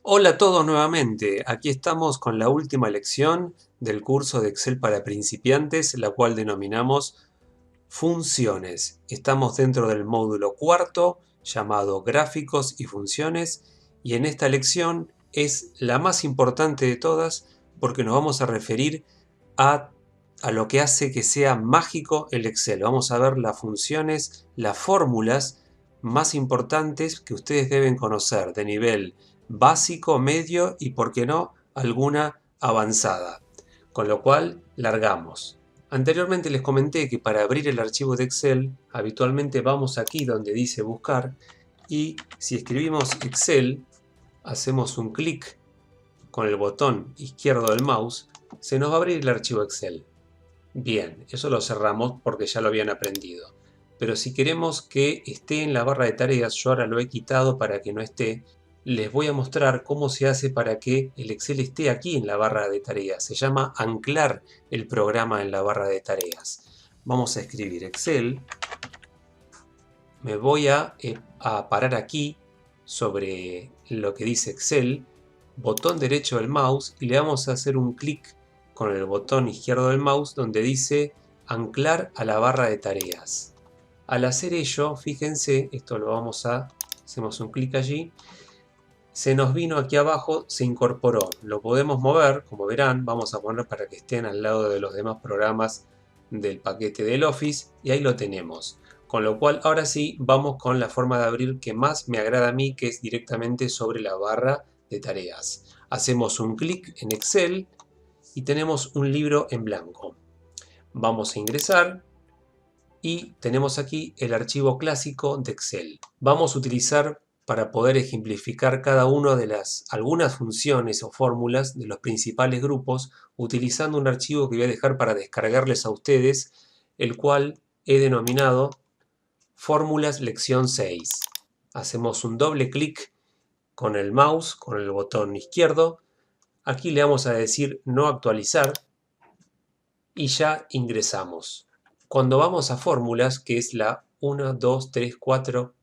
Hola a todos nuevamente, aquí estamos con la última lección del curso de Excel para principiantes, la cual denominamos funciones. Estamos dentro del módulo cuarto llamado gráficos y funciones y en esta lección es la más importante de todas porque nos vamos a referir a, a lo que hace que sea mágico el Excel. Vamos a ver las funciones, las fórmulas más importantes que ustedes deben conocer de nivel básico, medio y, por qué no, alguna avanzada. Con lo cual, largamos. Anteriormente les comenté que para abrir el archivo de Excel, habitualmente vamos aquí donde dice buscar y si escribimos Excel, hacemos un clic con el botón izquierdo del mouse, se nos va a abrir el archivo Excel. Bien, eso lo cerramos porque ya lo habían aprendido. Pero si queremos que esté en la barra de tareas, yo ahora lo he quitado para que no esté, les voy a mostrar cómo se hace para que el Excel esté aquí en la barra de tareas. Se llama anclar el programa en la barra de tareas. Vamos a escribir Excel. Me voy a parar aquí sobre lo que dice Excel, botón derecho del mouse y le vamos a hacer un clic con el botón izquierdo del mouse donde dice anclar a la barra de tareas. Al hacer ello, fíjense, esto lo hacemos un clic allí, se nos vino aquí abajo, se incorporó. Lo podemos mover, como verán, vamos a poner para que estén al lado de los demás programas del paquete del Office y ahí lo tenemos. Con lo cual, ahora sí, vamos con la forma de abrir que más me agrada a mí, que es directamente sobre la barra de tareas. Hacemos un clic en Excel y tenemos un libro en blanco. Vamos a ingresar y tenemos aquí el archivo clásico de Excel. Vamos a utilizar para poder ejemplificar cada una de algunas funciones o fórmulas de los principales grupos utilizando un archivo que voy a dejar para descargarles a ustedes, el cual he denominado Fórmulas Lección 6. Hacemos un doble clic con el mouse, con el botón izquierdo. Aquí le vamos a decir no actualizar y ya ingresamos. Cuando vamos a fórmulas, que es la 1, 2, 3, 4,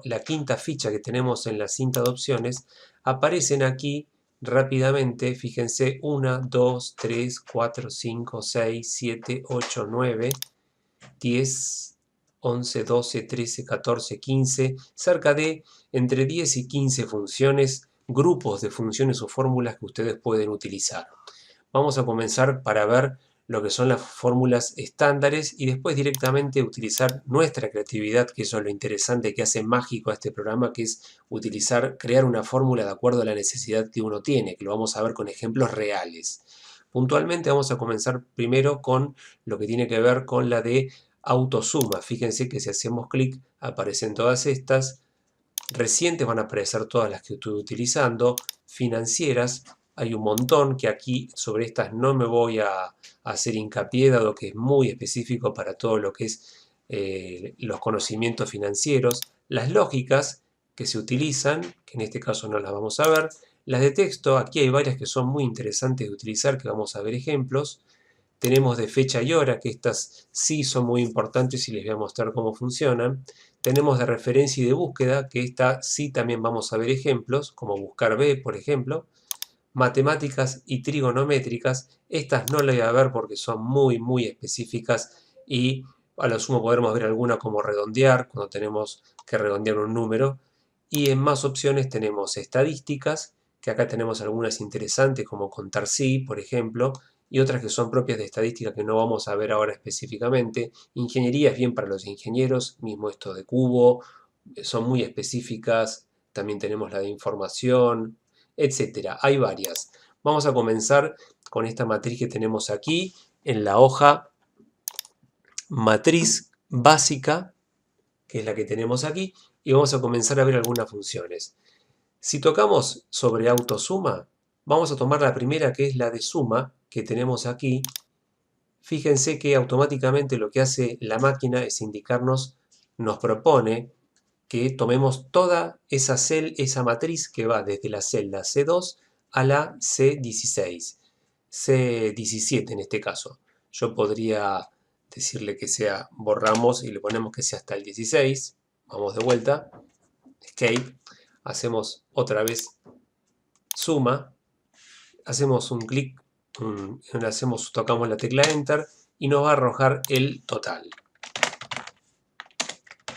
la quinta ficha que tenemos en la cinta de opciones, aparecen aquí rápidamente, fíjense, 1, 2, 3, 4, 5, 6, 7, 8, 9, 10, 11, 12, 13, 14, 15, cerca de entre 10 y 15 funciones, grupos de funciones o fórmulas que ustedes pueden utilizar. Vamos a comenzar para ver lo que son las fórmulas estándares y después directamente utilizar nuestra creatividad, que eso es lo interesante que hace mágico a este programa, que es crear una fórmula de acuerdo a la necesidad que uno tiene, que lo vamos a ver con ejemplos reales. Puntualmente vamos a comenzar primero con lo que tiene que ver con la de autosuma. Fíjense que si hacemos clic aparecen todas estas. Recientes van a aparecer todas las que estoy utilizando. Financieras, hay un montón que aquí sobre estas no me voy a hacer hincapié, dado que es muy específico para todo lo que es los conocimientos financieros. Las lógicas que se utilizan, que en este caso no las vamos a ver. Las de texto, aquí hay varias que son muy interesantes de utilizar, que vamos a ver ejemplos. Tenemos de fecha y hora, que estas sí son muy importantes y les voy a mostrar cómo funcionan. Tenemos de referencia y de búsqueda, que esta sí también vamos a ver ejemplos, como buscar B, por ejemplo. Matemáticas y trigonométricas, estas no las voy a ver porque son muy específicas y a lo sumo podremos ver alguna como redondear, cuando tenemos que redondear un número. Y en más opciones tenemos estadísticas, que acá tenemos algunas interesantes como contar sí, por ejemplo, y otras que son propias de estadística que no vamos a ver ahora específicamente. Ingeniería es bien para los ingenieros, mismo esto de cubo, son muy específicas. También tenemos la de información, etcétera. Hay varias. Vamos a comenzar con esta matriz que tenemos aquí en la hoja matriz básica, que es la que tenemos aquí, y vamos a comenzar a ver algunas funciones. Si tocamos sobre autosuma, vamos a tomar la primera, que es la de suma, que tenemos aquí. Fíjense que automáticamente lo que hace la máquina es indicarnos, nos propone que tomemos toda esa matriz que va desde la celda C2 a la C16, C17 en este caso. Yo podría decirle que sea, borramos y le ponemos que sea hasta el 16. Vamos de vuelta, escape, hacemos otra vez suma, hacemos un clic, tocamos la tecla Enter y nos va a arrojar el total.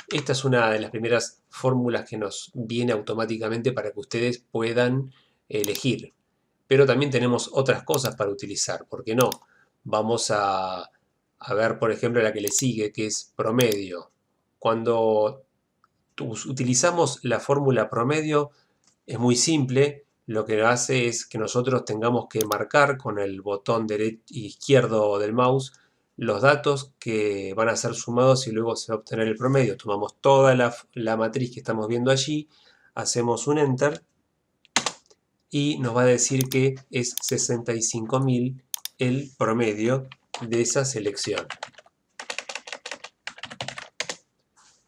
Esta es una de las primeras fórmulas que nos viene automáticamente para que ustedes puedan elegir. Pero también tenemos otras cosas para utilizar, ¿por qué no? Vamos a ver, por ejemplo, la que le sigue, que es promedio. Cuando utilizamos la fórmula promedio, es muy simple. Lo que hace es que nosotros tengamos que marcar con el botón izquierdo del mouse los datos que van a ser sumados y luego se va a obtener el promedio. Tomamos toda la matriz que estamos viendo allí, hacemos un Enter y nos va a decir que es 65.000 el promedio de esa selección.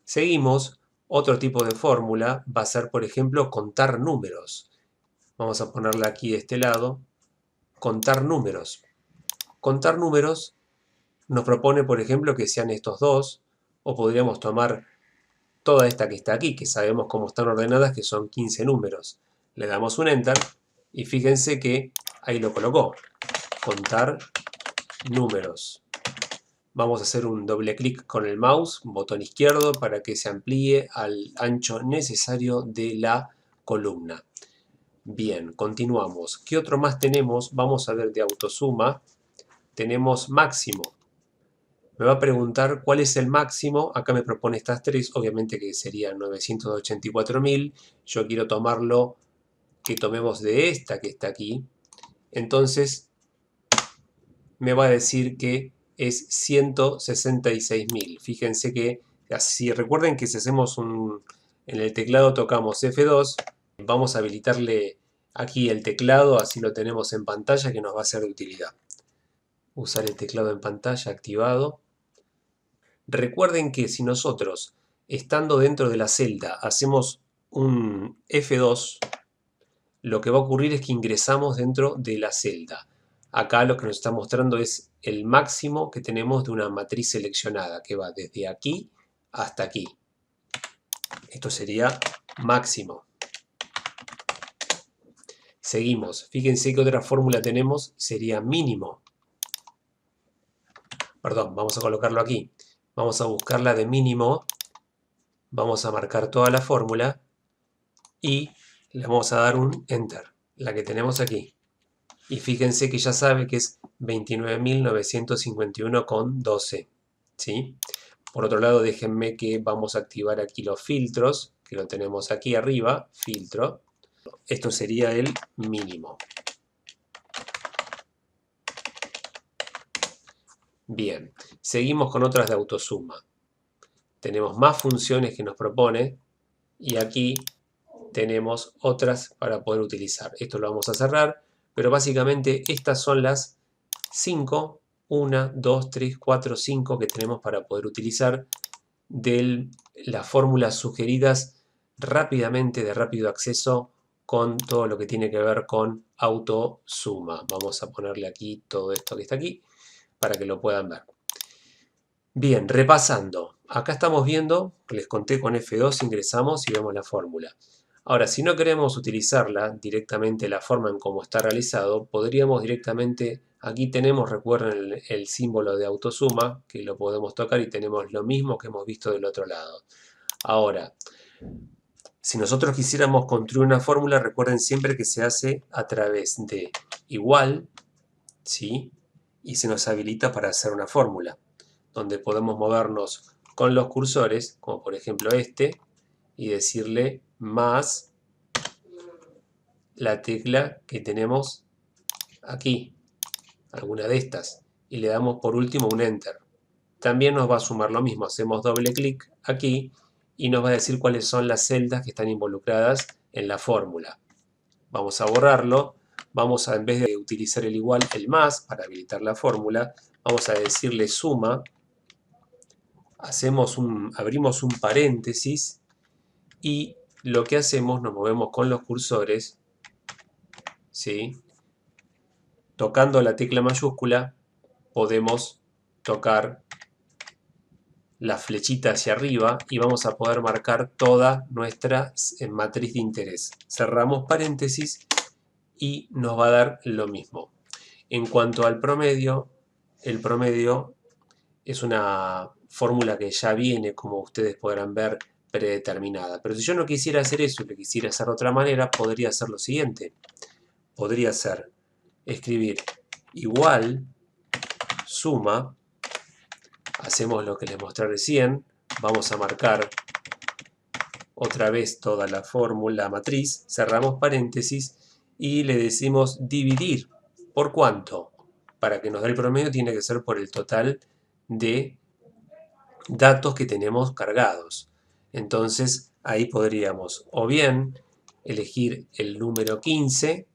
Seguimos. Otro tipo de fórmula va a ser, por ejemplo, contar números. Vamos a ponerla aquí de este lado. Contar números. Contar números nos propone, por ejemplo, que sean estos dos, o podríamos tomar toda esta que está aquí, que sabemos cómo están ordenadas, que son 15 números. Le damos un Enter y fíjense que ahí lo colocó. Contar números. Vamos a hacer un doble clic con el mouse, botón izquierdo, para que se amplíe al ancho necesario de la columna. Bien, continuamos. ¿Qué otro más tenemos? Vamos a ver de autosuma. Tenemos máximo. Me va a preguntar cuál es el máximo. Acá me propone estas tres, obviamente que serían 984.000. Yo quiero tomarlo, que tomemos de esta que está aquí. Entonces me va a decir que es 166.000. Fíjense que, así recuerden que si hacemos en el teclado tocamos F2, vamos a habilitarle aquí el teclado, así lo tenemos en pantalla, que nos va a ser de utilidad. Usar el teclado en pantalla activado. Recuerden que si nosotros, estando dentro de la celda, hacemos un F2, lo que va a ocurrir es que ingresamos dentro de la celda. Acá lo que nos está mostrando es el máximo que tenemos de una matriz seleccionada, que va desde aquí hasta aquí. Esto sería máximo. Seguimos. Fíjense que otra fórmula tenemos, sería mínimo. Perdón, vamos a colocarlo aquí. Vamos a buscar la de mínimo. Vamos a marcar toda la fórmula y le vamos a dar un Enter, la que tenemos aquí. Y fíjense que ya sabe que es 29.951,12. ¿Sí? Por otro lado, déjenme que vamos a activar aquí los filtros, que lo tenemos aquí arriba, filtro. Esto sería el mínimo. Bien, seguimos con otras de autosuma. Tenemos más funciones que nos propone y aquí tenemos otras para poder utilizar. Esto lo vamos a cerrar, pero básicamente estas son las 5, 1, 2, 3, 4, 5 que tenemos para poder utilizar de las fórmulas sugeridas rápidamente, de rápido acceso, con todo lo que tiene que ver con autosuma. Vamos a ponerle aquí todo esto que está aquí para que lo puedan ver. Bien, repasando. Acá estamos viendo, les conté con F2 ingresamos y vemos la fórmula. Ahora, si no queremos utilizarla directamente la forma en cómo está realizado, podríamos directamente, aquí tenemos, recuerden el símbolo de autosuma, que lo podemos tocar y tenemos lo mismo que hemos visto del otro lado. Ahora, si nosotros quisiéramos construir una fórmula, recuerden siempre que se hace a través de igual, ¿sí? Y se nos habilita para hacer una fórmula, donde podemos movernos con los cursores, como por ejemplo este, y decirle más la tecla que tenemos aquí, alguna de estas, y le damos por último un Enter. También nos va a sumar lo mismo, hacemos doble clic aquí y nos va a decir cuáles son las celdas que están involucradas en la fórmula. Vamos a borrarlo, vamos a, en vez de utilizar el igual, el más para habilitar la fórmula, vamos a decirle suma, abrimos un paréntesis y lo que hacemos, nos movemos con los cursores, ¿sí? Tocando la tecla mayúscula podemos tocar la flechita hacia arriba y vamos a poder marcar toda nuestra matriz de interés. Cerramos paréntesis y nos va a dar lo mismo. En cuanto al promedio, el promedio es una fórmula que ya viene, como ustedes podrán ver, predeterminada. Pero si yo no quisiera hacer eso y lo quisiera hacer de otra manera, podría hacer lo siguiente. Podría ser escribir igual suma, hacemos lo que les mostré recién, vamos a marcar otra vez toda la fórmula matriz, cerramos paréntesis y le decimos dividir. ¿Por cuánto? Para que nos dé el promedio tiene que ser por el total de datos que tenemos cargados. Entonces ahí podríamos o bien elegir el número 15,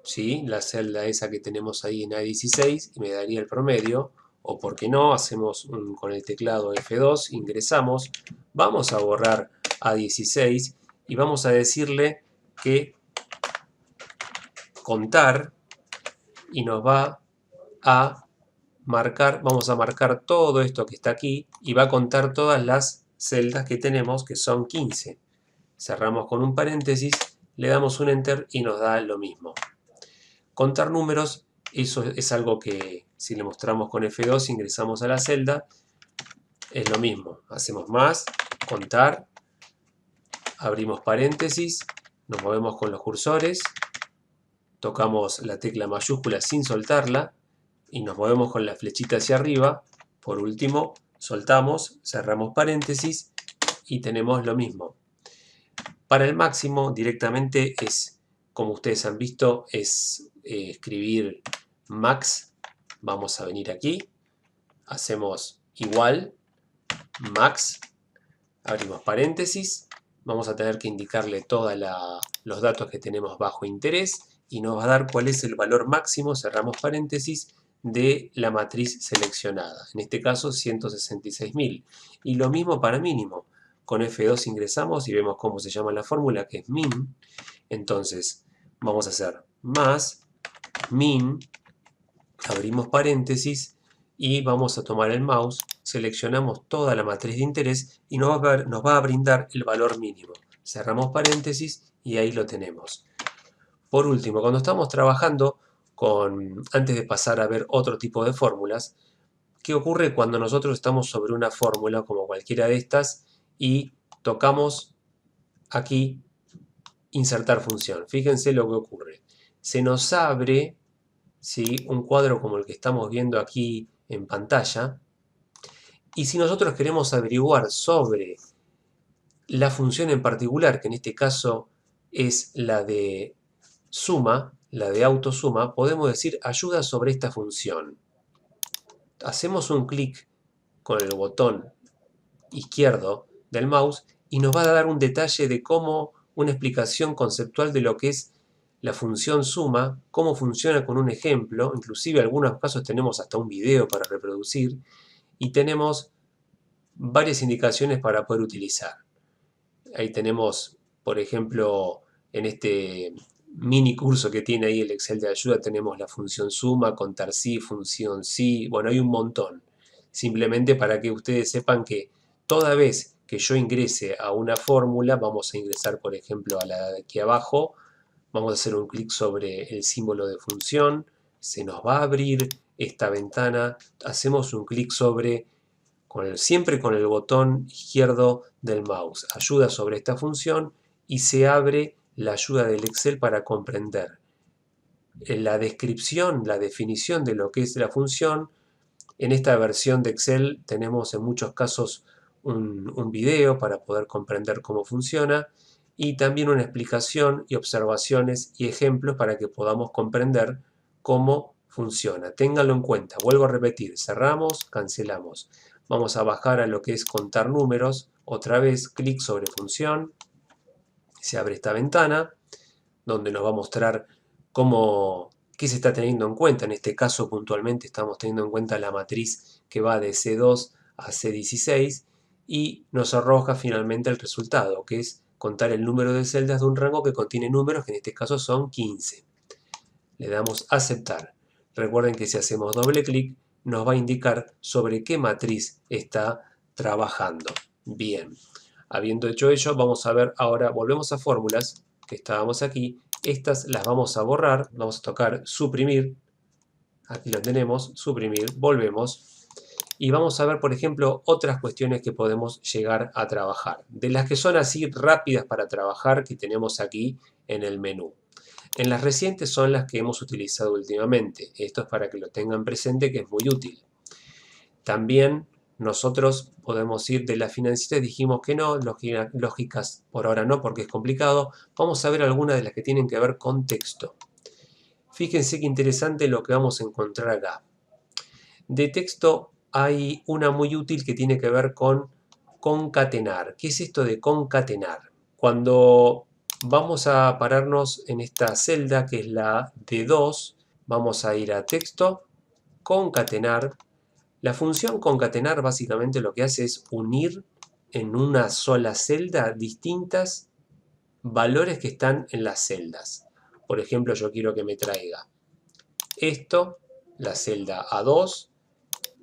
¿sí? La celda esa que tenemos ahí en A16 y me daría el promedio, o por qué no, hacemos con el teclado F2, ingresamos, vamos a borrar A16 y vamos a decirle que contar y nos va a marcar, vamos a marcar todo esto que está aquí y va a contar todas las celdas que tenemos, que son 15. Cerramos con un paréntesis, le damos un enter y nos da lo mismo. Contar números, eso es algo que si le mostramos con F2, ingresamos a la celda, es lo mismo. Hacemos más, contar, abrimos paréntesis, nos movemos con los cursores, tocamos la tecla mayúscula sin soltarla y nos movemos con la flechita hacia arriba. Por último, soltamos, cerramos paréntesis y tenemos lo mismo. Para el máximo directamente es, como ustedes han visto, es escribir max. Vamos a venir aquí, hacemos igual, max, abrimos paréntesis, vamos a tener que indicarle todos los datos que tenemos bajo interés y nos va a dar cuál es el valor máximo, cerramos paréntesis, de la matriz seleccionada, en este caso 166.000. Y lo mismo para mínimo. Con F2 ingresamos y vemos cómo se llama la fórmula, que es min. Entonces vamos a hacer más min, abrimos paréntesis y vamos a tomar el mouse, seleccionamos toda la matriz de interés y nos va a brindar el valor mínimo. Cerramos paréntesis y ahí lo tenemos. Por último, cuando estamos trabajando antes de pasar a ver otro tipo de fórmulas, ¿qué ocurre cuando nosotros estamos sobre una fórmula como cualquiera de estas y tocamos aquí insertar función? Fíjense lo que ocurre. Se nos abre, ¿sí?, un cuadro como el que estamos viendo aquí en pantalla, y si nosotros queremos averiguar sobre la función en particular, que en este caso es la de suma, la de autosuma, podemos decir ayuda sobre esta función. Hacemos un clic con el botón izquierdo del mouse y nos va a dar un detalle de cómo, una explicación conceptual de lo que es la función suma, cómo funciona con un ejemplo, inclusive en algunos casos tenemos hasta un video para reproducir y tenemos varias indicaciones para poder utilizar. Ahí tenemos, por ejemplo, en este mini curso que tiene ahí el Excel de ayuda, tenemos la función suma, contar sí, función sí, bueno, hay un montón. Simplemente para que ustedes sepan que toda vez que yo ingrese a una fórmula, vamos a ingresar, por ejemplo, a la de aquí abajo, vamos a hacer un clic sobre el símbolo de función, se nos va a abrir esta ventana, hacemos un clic sobre, siempre con el botón izquierdo del mouse, ayuda sobre esta función y se abre la ayuda del Excel para comprender la descripción, la definición de lo que es la función. En esta versión de Excel tenemos en muchos casos un video para poder comprender cómo funciona y también una explicación y observaciones y ejemplos para que podamos comprender cómo funciona. Ténganlo en cuenta, vuelvo a repetir, cerramos, cancelamos. Vamos a bajar a lo que es contar números, otra vez clic sobre función, se abre esta ventana donde nos va a mostrar qué se está teniendo en cuenta. En este caso puntualmente estamos teniendo en cuenta la matriz que va de C2 a C16 y nos arroja finalmente el resultado, que es contar el número de celdas de un rango que contiene números, que en este caso son 15. Le damos a aceptar. Recuerden que si hacemos doble clic nos va a indicar sobre qué matriz está trabajando. Bien, habiendo hecho ello, vamos a ver ahora, volvemos a fórmulas, que estábamos aquí, Estas las vamos a borrar, vamos a tocar suprimir, aquí lo tenemos, suprimir, volvemos. Y vamos a ver, por ejemplo, otras cuestiones que podemos llegar a trabajar. De las que son así rápidas para trabajar que tenemos aquí en el menú. En las recientes son las que hemos utilizado últimamente. Esto es para que lo tengan presente, que es muy útil. También nosotros podemos ir de las financieras, dijimos que no, lógicas por ahora no porque es complicado. Vamos a ver algunas de las que tienen que ver con texto. Fíjense qué interesante lo que vamos a encontrar acá. De texto hay una muy útil que tiene que ver con concatenar. ¿Qué es esto de concatenar? Cuando vamos a pararnos en esta celda que es la D2, vamos a ir a texto, concatenar. La función concatenar básicamente lo que hace es unir en una sola celda distintas valores que están en las celdas. Por ejemplo, yo quiero que me traiga esto, la celda A2,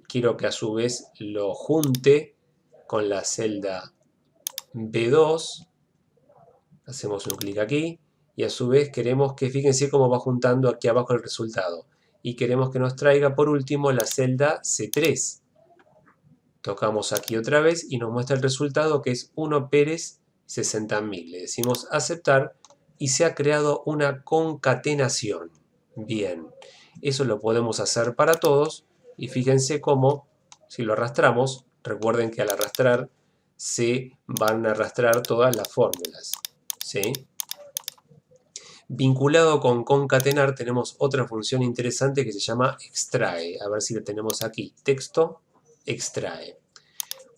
quiero que a su vez lo junte con la celda B2, hacemos un clic aquí, y a su vez queremos que, fíjense cómo va juntando aquí abajo el resultado, y queremos que nos traiga por último la celda C3. Tocamos aquí otra vez y nos muestra el resultado que es 1 Pérez 60.000. Le decimos aceptar y se ha creado una concatenación. Bien, eso lo podemos hacer para todos y fíjense cómo si lo arrastramos, recuerden que al arrastrar se van a arrastrar todas las fórmulas. ¿Sí? Vinculado con concatenar tenemos otra función interesante que se llama extrae. A ver si la tenemos aquí. Texto, extrae.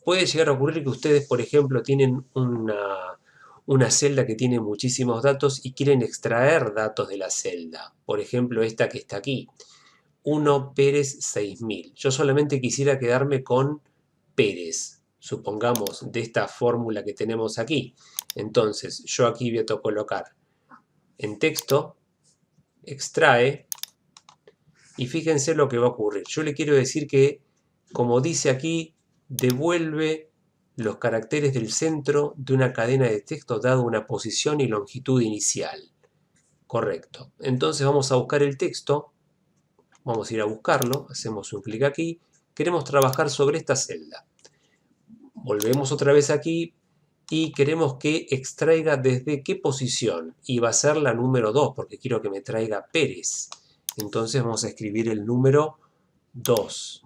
Puede llegar a ocurrir que ustedes, por ejemplo, tienen una celda que tiene muchísimos datos y quieren extraer datos de la celda. Por ejemplo, esta que está aquí. 1 Pérez 6000. Yo solamente quisiera quedarme con Pérez, supongamos, de esta fórmula que tenemos aquí. Entonces, yo aquí voy a colocar en texto, extrae, y fíjense lo que va a ocurrir. Yo le quiero decir que, como dice aquí, devuelve los caracteres del centro de una cadena de texto dado una posición y longitud inicial. Correcto. Entonces vamos a buscar el texto, vamos a ir a buscarlo, hacemos un clic aquí, queremos trabajar sobre esta celda. Volvemos otra vez aquí y queremos que extraiga desde qué posición, y va a ser la número 2 porque quiero que me traiga Pérez. Entonces vamos a escribir el número 2.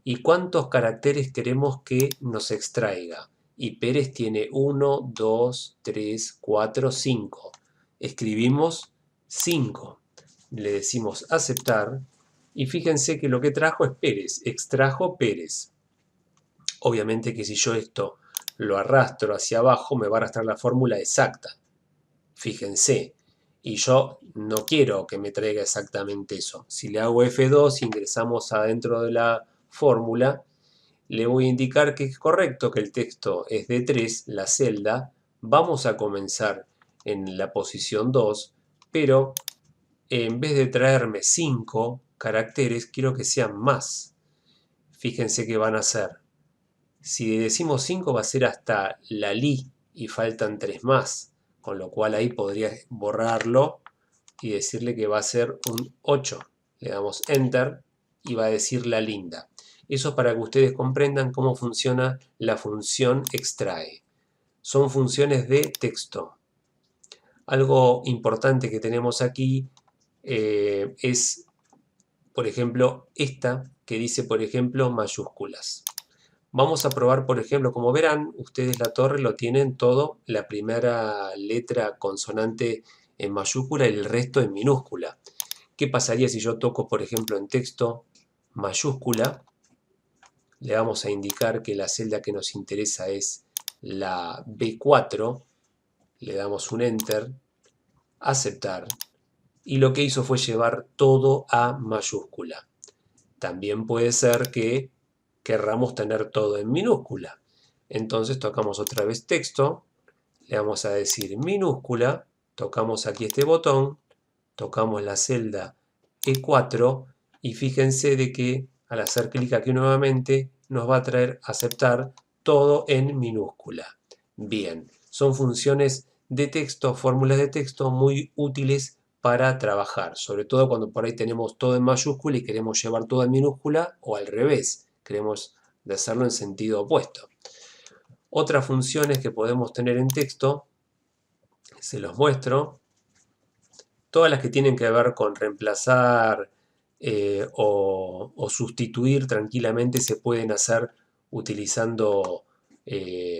¿Y cuántos caracteres queremos que nos extraiga? Y Pérez tiene 1, 2, 3, 4, 5. Escribimos 5. Le decimos aceptar. Y fíjense que lo que trajo es Pérez. Extrajo Pérez. Obviamente que si yo esto lo arrastro hacia abajo, me va a arrastrar la fórmula exacta. Fíjense. Y yo no quiero que me traiga exactamente eso. Si le hago F2, ingresamos adentro de la fórmula, le voy a indicar que es correcto, que el texto es de 3, la celda. Vamos a comenzar en la posición 2, pero en vez de traerme 5 caracteres, quiero que sean más. Fíjense que van a ser. Si decimos 5 va a ser hasta la li y faltan 3 más, con lo cual ahí podría borrarlo y decirle que va a ser un 8. Le damos Enter y va a decir la linda. Eso es para que ustedes comprendan cómo funciona la función extrae. Son funciones de texto. Algo importante que tenemos aquí es, por ejemplo, esta que dice, por ejemplo, mayúsculas. Vamos a probar, por ejemplo, como verán, ustedes la torre lo tienen todo, la primera letra consonante en mayúscula y el resto en minúscula. ¿Qué pasaría si yo toco, por ejemplo, en texto mayúscula? Le vamos a indicar que la celda que nos interesa es la B4, le damos un Enter, aceptar, y lo que hizo fue llevar todo a mayúscula. También puede ser que querramos tener todo en minúscula. Entonces tocamos otra vez texto, le vamos a decir minúscula, tocamos aquí este botón, tocamos la celda E4 y fíjense de que al hacer clic aquí nuevamente nos va a traer aceptar todo en minúscula. Bien, son funciones de texto, fórmulas de texto muy útiles para trabajar, sobre todo cuando por ahí tenemos todo en mayúscula y queremos llevar todo en minúscula o al revés, queremos hacerlo en sentido opuesto. Otras funciones que podemos tener en texto, se los muestro, todas las que tienen que ver con reemplazar o sustituir tranquilamente se pueden hacer utilizando,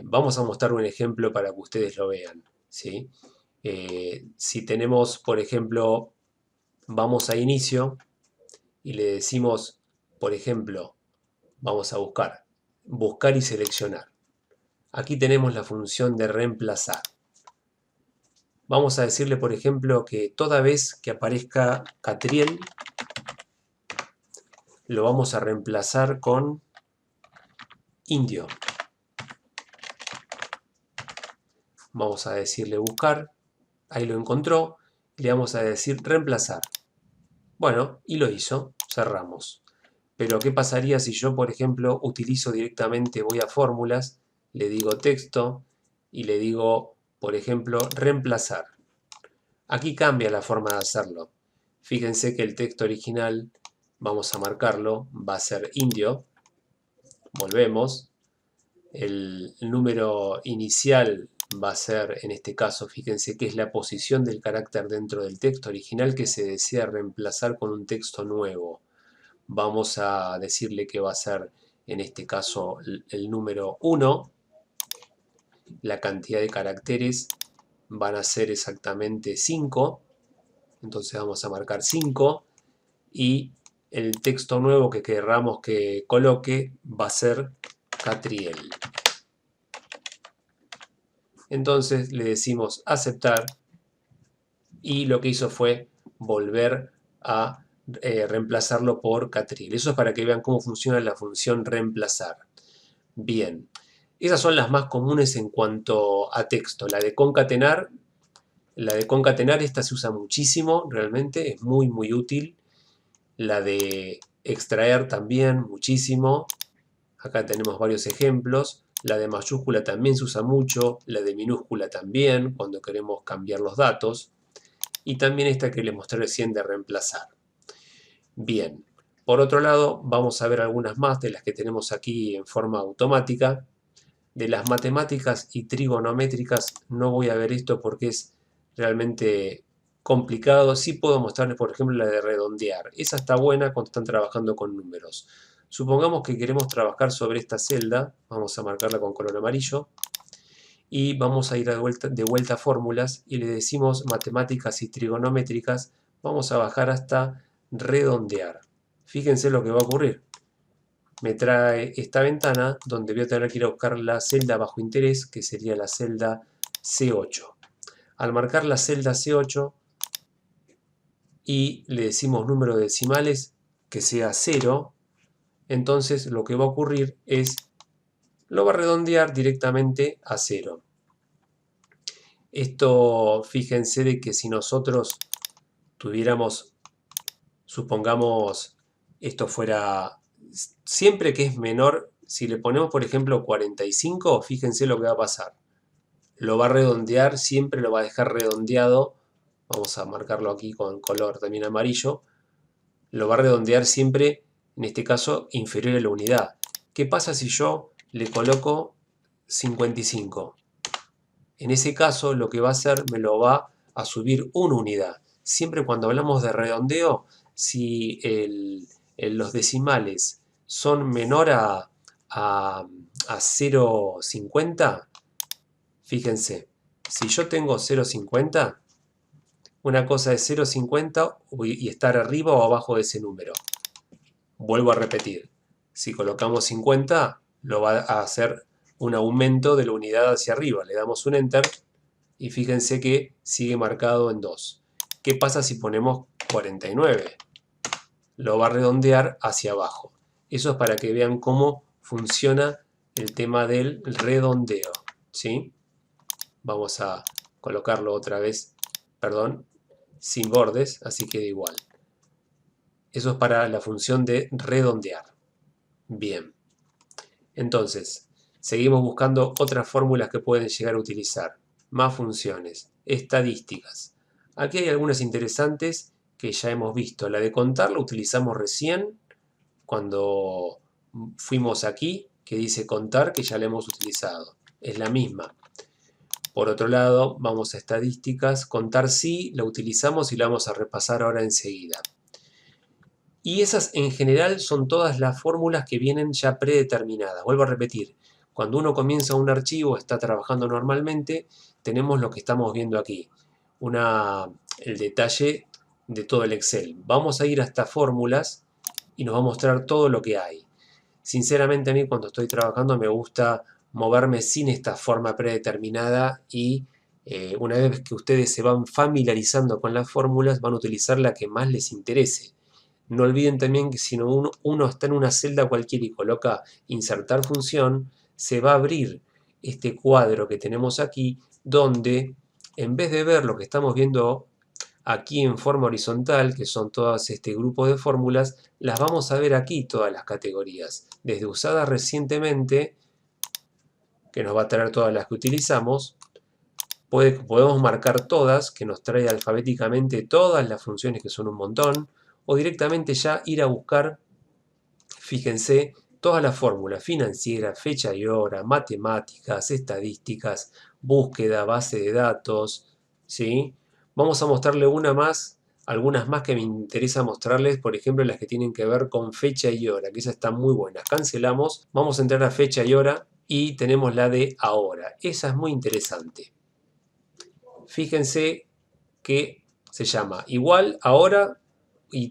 vamos a mostrar un ejemplo para que ustedes lo vean, ¿sí? Si tenemos, por ejemplo, vamos a inicio y le decimos, por ejemplo, vamos a buscar y seleccionar. Aquí tenemos la función de reemplazar. Vamos a decirle, por ejemplo, que toda vez que aparezca Catriel, lo vamos a reemplazar con indio. Vamos a decirle buscar, ahí lo encontró, y le vamos a decir reemplazar. Bueno, y lo hizo, cerramos. Pero ¿qué pasaría si yo, por ejemplo, utilizo directamente, voy a fórmulas, le digo texto y le digo, por ejemplo, reemplazar? Aquí cambia la forma de hacerlo. Fíjense que el texto original, vamos a marcarlo, va a ser indio. Volvemos. El número inicial va a ser, en este caso, fíjense que es la posición del carácter dentro del texto original que se desea reemplazar con un texto nuevo. Vamos a decirle que va a ser, en este caso, el número 1. La cantidad de caracteres van a ser exactamente 5. Entonces vamos a marcar 5. Y el texto nuevo que querramos que coloque va a ser Catriel. Entonces le decimos aceptar y lo que hizo fue volver a reemplazarlo por Catriel. Eso es para que vean cómo funciona la función reemplazar. Bien, esas son las más comunes en cuanto a texto. La de concatenar, esta se usa muchísimo, realmente es muy muy útil. La de extraer también muchísimo. Acá tenemos varios ejemplos. La de mayúscula también se usa mucho, la de minúscula también, cuando queremos cambiar los datos. Y también esta que les mostré recién de reemplazar. Bien, por otro lado, vamos a ver algunas más de las que tenemos aquí en forma automática. De las matemáticas y trigonométricas no voy a ver esto porque es realmente complicado. Sí puedo mostrarles, por ejemplo, la de redondear. Esa está buena cuando están trabajando con números. Supongamos que queremos trabajar sobre esta celda, vamos a marcarla con color amarillo, y vamos a ir de vuelta a fórmulas y le decimos matemáticas y trigonométricas, vamos a bajar hasta redondear. Fíjense lo que va a ocurrir. Me trae esta ventana donde voy a tener que ir a buscar la celda bajo interés, que sería la celda C8. Al marcar la celda C8 y le decimos número de decimales que sea 0, entonces lo que va a ocurrir es, lo va a redondear directamente a 0. Esto, fíjense de que si nosotros tuviéramos, supongamos, esto fuera, siempre que es menor, si le ponemos por ejemplo 45, fíjense lo que va a pasar. Lo va a redondear, siempre lo va a dejar redondeado, vamos a marcarlo aquí con color también amarillo, lo va a redondear siempre, en este caso, inferior a la unidad. ¿Qué pasa si yo le coloco 55? En ese caso, lo que va a hacer, me lo va a subir una unidad. Siempre cuando hablamos de redondeo, si los decimales son menor a 0,50, fíjense, si yo tengo 0,50, una cosa es 0,50 y estar arriba o abajo de ese número. Vuelvo a repetir, si colocamos 50, lo va a hacer un aumento de la unidad hacia arriba. Le damos un Enter y fíjense que sigue marcado en 2. ¿Qué pasa si ponemos 49? Lo va a redondear hacia abajo. Eso es para que vean cómo funciona el tema del redondeo, ¿sí? Vamos a colocarlo otra vez, perdón, sin bordes, así queda igual. Eso es para la función de redondear. Bien. Entonces, seguimos buscando otras fórmulas que pueden llegar a utilizar. más funciones, estadísticas. Aquí hay algunas interesantes que ya hemos visto. La de contar la utilizamos recién cuando fuimos aquí, que dice contar, que ya la hemos utilizado. Es la misma. Por otro lado, vamos a estadísticas. Contar sí, la utilizamos y la vamos a repasar ahora enseguida. Y esas en general son todas las fórmulas que vienen ya predeterminadas. Vuelvo a repetir, cuando uno comienza un archivo, está trabajando normalmente, tenemos lo que estamos viendo aquí. El detalle de todo el Excel. Vamos a ir hasta fórmulas y nos va a mostrar todo lo que hay. Sinceramente a mí cuando estoy trabajando me gusta moverme sin esta forma predeterminada y una vez que ustedes se van familiarizando con las fórmulas van a utilizar la que más les interese. No olviden también que si uno está en una celda cualquiera y coloca insertar función, se va a abrir este cuadro que tenemos aquí donde en vez de ver lo que estamos viendo aquí en forma horizontal, que son todas este grupo de fórmulas, las vamos a ver aquí todas las categorías, desde usadas recientemente, que nos va a traer todas las que utilizamos, podemos marcar todas, que nos trae alfabéticamente todas las funciones que son un montón, o directamente ya ir a buscar, fíjense, todas las fórmulas financieras, fecha y hora, matemáticas, estadísticas, búsqueda, base de datos, ¿sí? Vamos a mostrarle una más, algunas más que me interesa mostrarles, por ejemplo las que tienen que ver con fecha y hora, que esas están muy buenas. Cancelamos, vamos a entrar a fecha y hora y tenemos la de ahora. Esa es muy interesante. Fíjense que se llama igual ahora y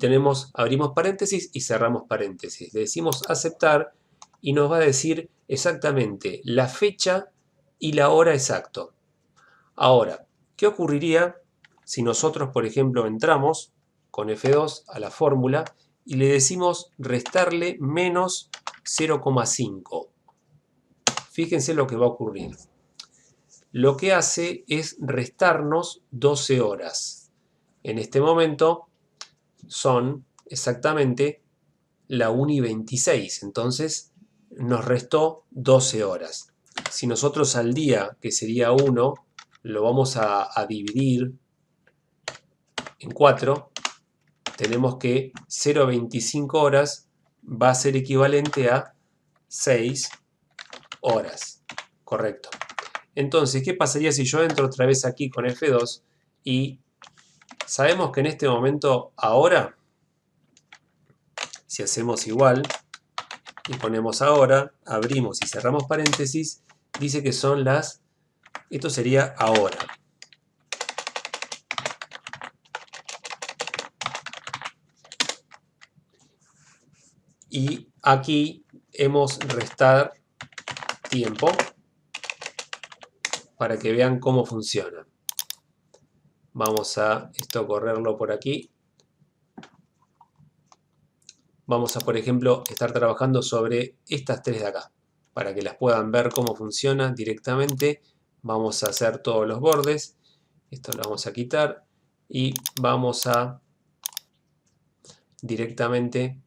abrimos paréntesis y cerramos paréntesis. Le decimos aceptar y nos va a decir exactamente la fecha y la hora exacto. Ahora, ¿qué ocurriría si nosotros, por ejemplo, entramos con F2 a la fórmula y le decimos restarle menos 0,5? Fíjense lo que va a ocurrir. Lo que hace es restarnos 12 horas. En este momento son exactamente la 1:26, entonces nos restó 12 horas. Si nosotros al día, que sería 1, lo vamos a dividir en 4, tenemos que 0,25 horas va a ser equivalente a 6 horas. Correcto. Entonces, ¿qué pasaría si yo entro otra vez aquí con F2 y sabemos que en este momento, ahora, si hacemos igual y ponemos ahora, abrimos y cerramos paréntesis, dice que son esto sería ahora. Y aquí hemos restar tiempo para que vean cómo funciona. Vamos a correrlo por aquí. Vamos a, por ejemplo, estar trabajando sobre estas tres de acá. Para que las puedan ver cómo funciona directamente, vamos a hacer todos los bordes. Esto lo vamos a quitar y vamos a directamente,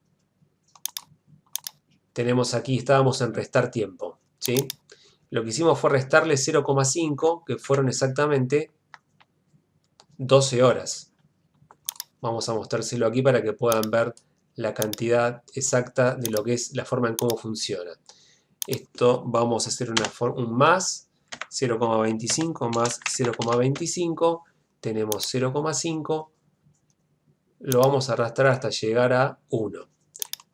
tenemos aquí, estábamos en restar tiempo, ¿sí? Lo que hicimos fue restarle 0,5, que fueron exactamente 12 horas. Vamos a mostrárselo aquí para que puedan ver la cantidad exacta de lo que es la forma en cómo funciona. Esto vamos a hacer un más, 0,25 más 0,25, tenemos 0,5, lo vamos a arrastrar hasta llegar a 1.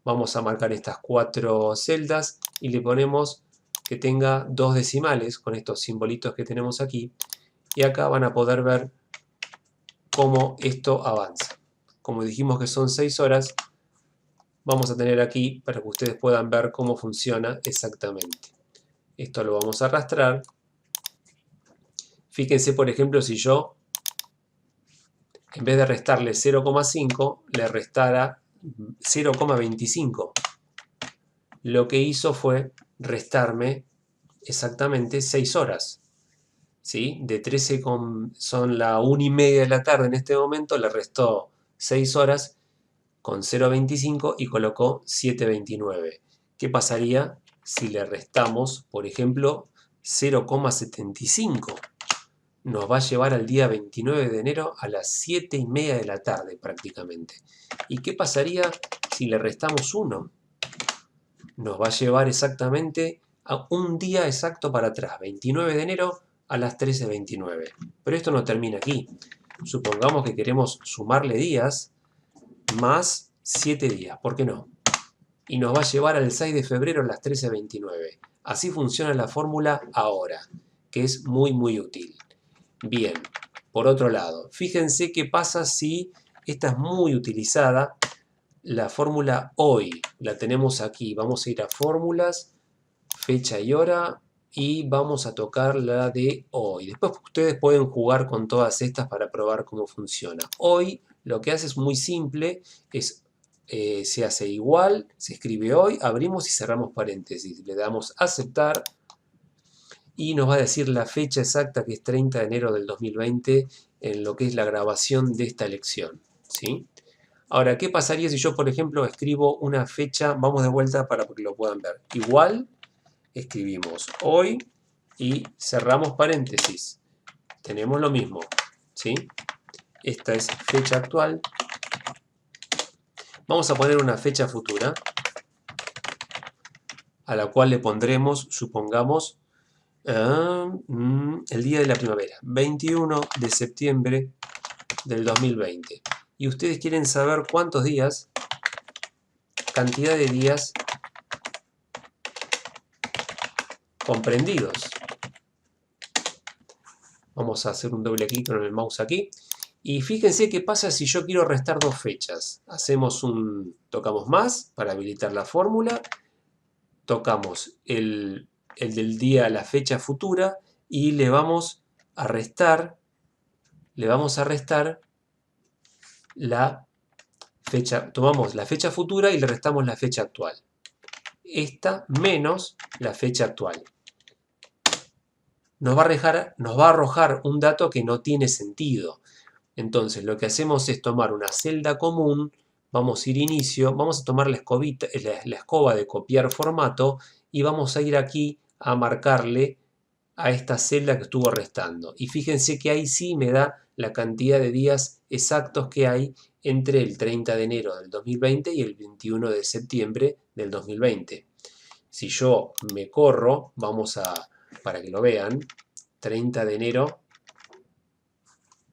Vamos a marcar estas 4 celdas y le ponemos que tenga 2 decimales con estos simbolitos que tenemos aquí. Y acá van a poder ver cómo esto avanza. Como dijimos que son 6 horas, vamos a tener aquí para que ustedes puedan ver cómo funciona exactamente. Esto lo vamos a arrastrar. Fíjense, por ejemplo, si yo, en vez de restarle 0,5, le restara 0,25. Lo que hizo fue restarme exactamente 6 horas. ¿Sí? De 13, son la 1:30 de la tarde en este momento, le restó 6 horas con 0,25 y colocó 7,29. ¿Qué pasaría si le restamos, por ejemplo, 0,75? nos va a llevar al día 29 de enero a las 7:30 de la tarde prácticamente. ¿Y qué pasaría si le restamos 1? Nos va a llevar exactamente a un día exacto para atrás, 29 de enero a las 13:29. Pero esto no termina aquí. Supongamos que queremos sumarle días más 7 días, ¿por qué no? Y nos va a llevar al 6 de febrero a las 13:29. Así funciona la fórmula ahora, que es muy útil. Bien, por otro lado, fíjense qué pasa si esta es muy utilizada. La fórmula hoy la tenemos aquí. Vamos a ir a fórmulas, fecha y hora, y vamos a tocar la de hoy. Después ustedes pueden jugar con todas estas para probar cómo funciona. Hoy lo que hace es muy simple, se hace igual, se escribe hoy, abrimos y cerramos paréntesis, le damos a aceptar y nos va a decir la fecha exacta, que es 30 de enero del 2020, en lo que es la grabación de esta lección, ¿sí? Ahora, ¿qué pasaría si yo, por ejemplo, escribo una fecha? Vamos de vuelta para que lo puedan ver. Igual, escribimos hoy y cerramos paréntesis. Tenemos lo mismo, ¿sí? Esta es fecha actual. Vamos a poner una fecha futura, a la cual le pondremos, supongamos, el día de la primavera, 21 de septiembre del 2020. Y ustedes quieren saber cuántos días, cantidad de días comprendidos. Vamos a hacer un doble clic con el mouse aquí. Y fíjense qué pasa si yo quiero restar dos fechas. Tocamos más para habilitar la fórmula. Tocamos el del día, la fecha futura, y le vamos a restar la fecha. Tomamos la fecha futura y le restamos la fecha actual. Esta menos la fecha actual. Nos va a arrojar un dato que no tiene sentido. Entonces lo que hacemos es tomar una celda común, vamos a ir a inicio, vamos a tomar la escoba de copiar formato y vamos a ir aquí a marcarle a esta celda que estuvo restando. Y fíjense que ahí sí me da la cantidad de días exactos que hay entre el 30 de enero del 2020 y el 21 de septiembre del 2020. Si yo me corro, para que lo vean, 30 de enero,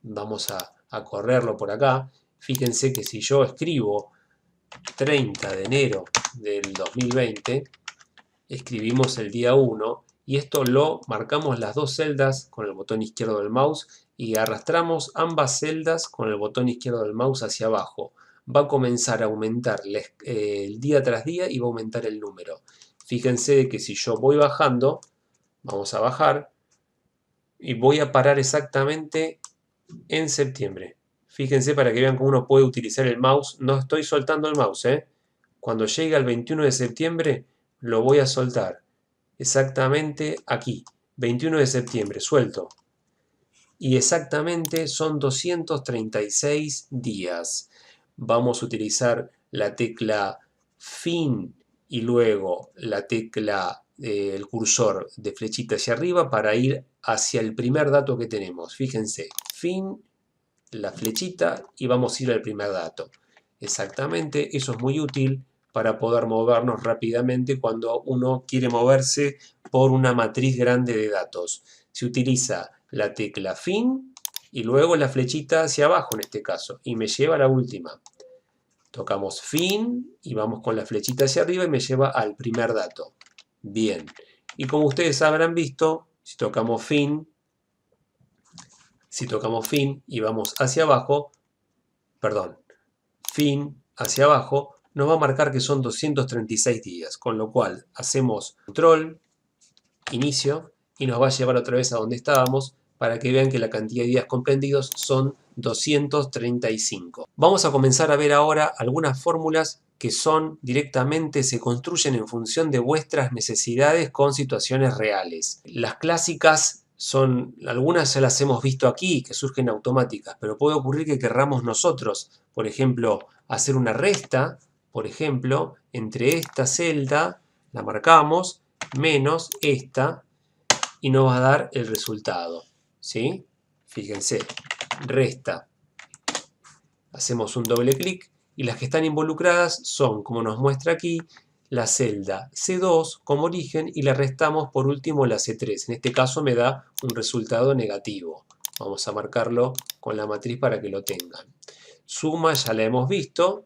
vamos a correrlo por acá. Fíjense que si yo escribo 30 de enero del 2020, escribimos el día 1 y esto lo marcamos las dos celdas con el botón izquierdo del mouse y arrastramos ambas celdas con el botón izquierdo del mouse hacia abajo. Va a comenzar a aumentar el día tras día y va a aumentar el número. Fíjense que si yo voy bajando, vamos a bajar y voy a parar exactamente en septiembre. Fíjense para que vean cómo uno puede utilizar el mouse. No estoy soltando el mouse, ¿eh? Cuando llegue al 21 de septiembre lo voy a soltar. Exactamente aquí. 21 de septiembre, suelto. Y exactamente son 236 días. Vamos a utilizar la tecla fin y luego la tecla el cursor de flechita hacia arriba para ir hacia el primer dato que tenemos. Fíjense, fin, la flechita y vamos a ir al primer dato. Exactamente, eso es muy útil para poder movernos rápidamente cuando uno quiere moverse por una matriz grande de datos. Se utiliza la tecla fin y luego la flechita hacia abajo en este caso y me lleva a la última. Tocamos fin y vamos con la flechita hacia arriba y me lleva al primer dato. Bien, y como ustedes habrán visto, si tocamos fin y vamos hacia abajo, perdón, fin hacia abajo, nos va a marcar que son 236 días, con lo cual hacemos control, inicio, y nos va a llevar otra vez a donde estábamos para que vean que la cantidad de días comprendidos son 235. Vamos a comenzar a ver ahora algunas fórmulas que se construyen en función de vuestras necesidades con situaciones reales. Las clásicas algunas ya las hemos visto aquí, que surgen automáticas, pero puede ocurrir que querramos nosotros, por ejemplo, hacer una resta, por ejemplo, entre esta celda, la marcamos, menos esta, y nos va a dar el resultado, ¿sí? Fíjense, resta. Hacemos un doble clic y las que están involucradas son, como nos muestra aquí, la celda C2 como origen y le restamos por último la C3. En este caso me da un resultado negativo. Vamos a marcarlo con la matriz para que lo tengan. Suma ya la hemos visto.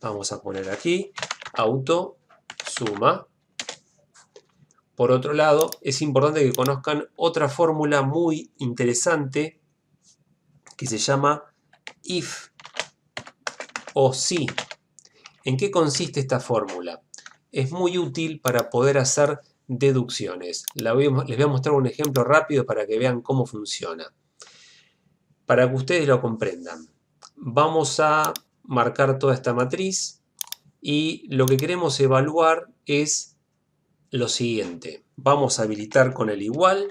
Vamos a poner aquí auto suma. Por otro lado, es importante que conozcan otra fórmula muy interesante que se llama if o si. ¿En qué consiste esta fórmula? Es muy útil para poder hacer deducciones. Les voy a mostrar un ejemplo rápido para que vean cómo funciona. Para que ustedes lo comprendan. Vamos a marcar toda esta matriz y lo que queremos evaluar es lo siguiente. Vamos a habilitar con el igual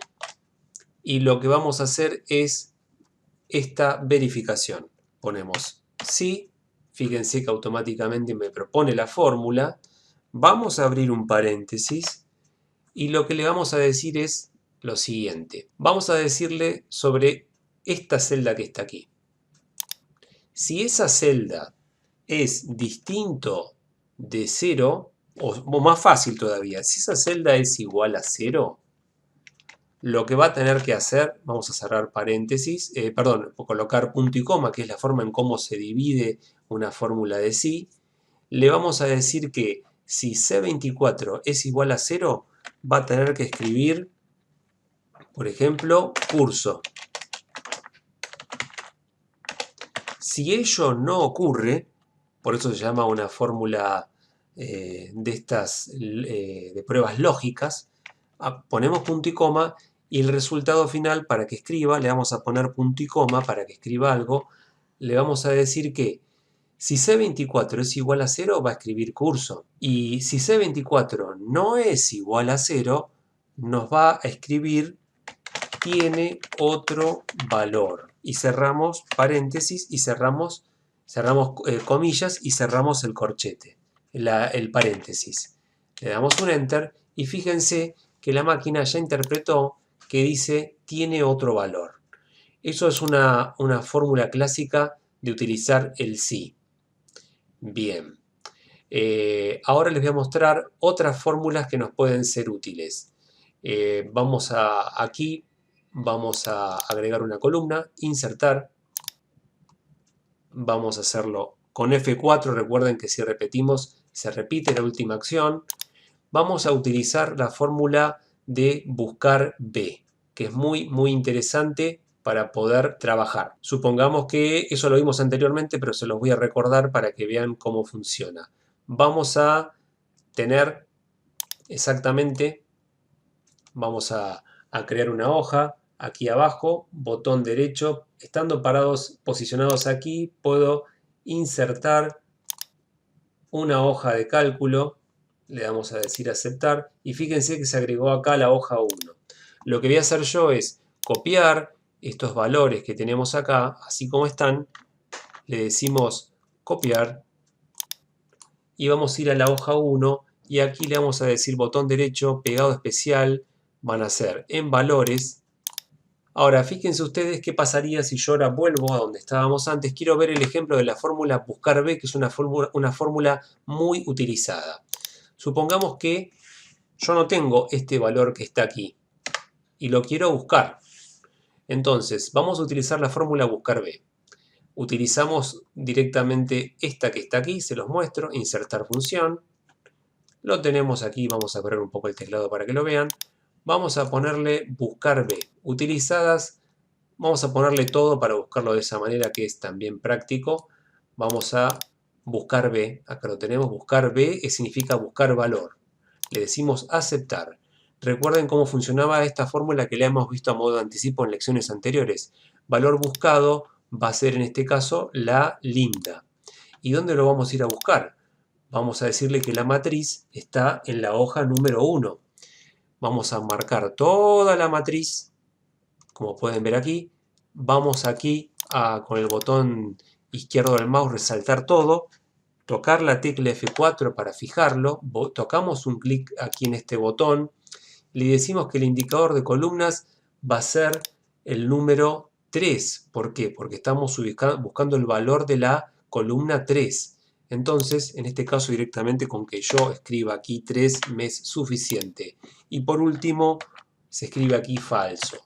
y lo que vamos a hacer es esta verificación. Ponemos sí. Fíjense que automáticamente me propone la fórmula. Vamos a abrir un paréntesis y lo que le vamos a decir es lo siguiente. Vamos a decirle sobre esta celda que está aquí. Si esa celda es distinto de 0, o más fácil todavía, si esa celda es igual a 0, lo que va a tener que hacer, vamos a cerrar paréntesis, colocar punto y coma, que es la forma en cómo se divide una fórmula de sí, le vamos a decir que si C24 es igual a 0, va a tener que escribir, por ejemplo, curso. Si ello no ocurre, por eso se llama una fórmula de estas de pruebas lógicas, ponemos punto y coma y el resultado final para que escriba, le vamos a poner punto y coma para que escriba algo, le vamos a decir que si C24 es igual a 0 va a escribir curso y si C24 no es igual a 0 nos va a escribir tiene otro valor y cerramos paréntesis y cerramos comillas y cerramos el corchete, el paréntesis. Le damos un enter y fíjense que la máquina ya interpretó que dice tiene otro valor. Eso es una fórmula clásica de utilizar el sí. Bien. Ahora les voy a mostrar otras fórmulas que nos pueden ser útiles. Aquí vamos a agregar una columna, insertar. Vamos a hacerlo con F4. Recuerden que si repetimos, se repite la última acción. Vamos a utilizar la fórmula de buscar B, que es muy interesante para poder trabajar. Supongamos que eso lo vimos anteriormente, pero se los voy a recordar para que vean cómo funciona. Vamos a tener exactamente, vamos a crear una hoja. Aquí abajo, botón derecho, estando posicionados aquí, puedo insertar una hoja de cálculo. Le damos a decir aceptar y fíjense que se agregó acá la hoja 1. Lo que voy a hacer yo es copiar estos valores que tenemos acá, así como están, le decimos copiar y vamos a ir a la hoja 1 y aquí le vamos a decir botón derecho, pegado especial, van a ser en valores. Ahora fíjense ustedes qué pasaría si yo ahora vuelvo a donde estábamos antes. Quiero ver el ejemplo de la fórmula buscar B, que es una fórmula muy utilizada. Supongamos que yo no tengo este valor que está aquí y lo quiero buscar. Entonces vamos a utilizar la fórmula buscar B. Utilizamos directamente esta que está aquí, se los muestro, insertar función. Lo tenemos aquí, vamos a correr un poco el teclado para que lo vean. Vamos a ponerle buscar B. Utilizadas, vamos a ponerle todo para buscarlo de esa manera que es también práctico. Vamos a buscar B, acá lo tenemos, buscar B significa buscar valor. Le decimos aceptar. Recuerden cómo funcionaba esta fórmula que la hemos visto a modo de anticipo en lecciones anteriores. Valor buscado va a ser en este caso la linda. ¿Y dónde lo vamos a ir a buscar? Vamos a decirle que la matriz está en la hoja número 1. Vamos a marcar toda la matriz, como pueden ver aquí. Vamos aquí con el botón izquierdo del mouse resaltar todo, tocar la tecla F4 para fijarlo, tocamos un clic aquí en este botón, le decimos que el indicador de columnas va a ser el número 3. ¿Por qué? Porque estamos buscando el valor de la columna 3. Entonces, en este caso directamente con que yo escriba aquí 3 me es suficiente. Y por último, se escribe aquí falso.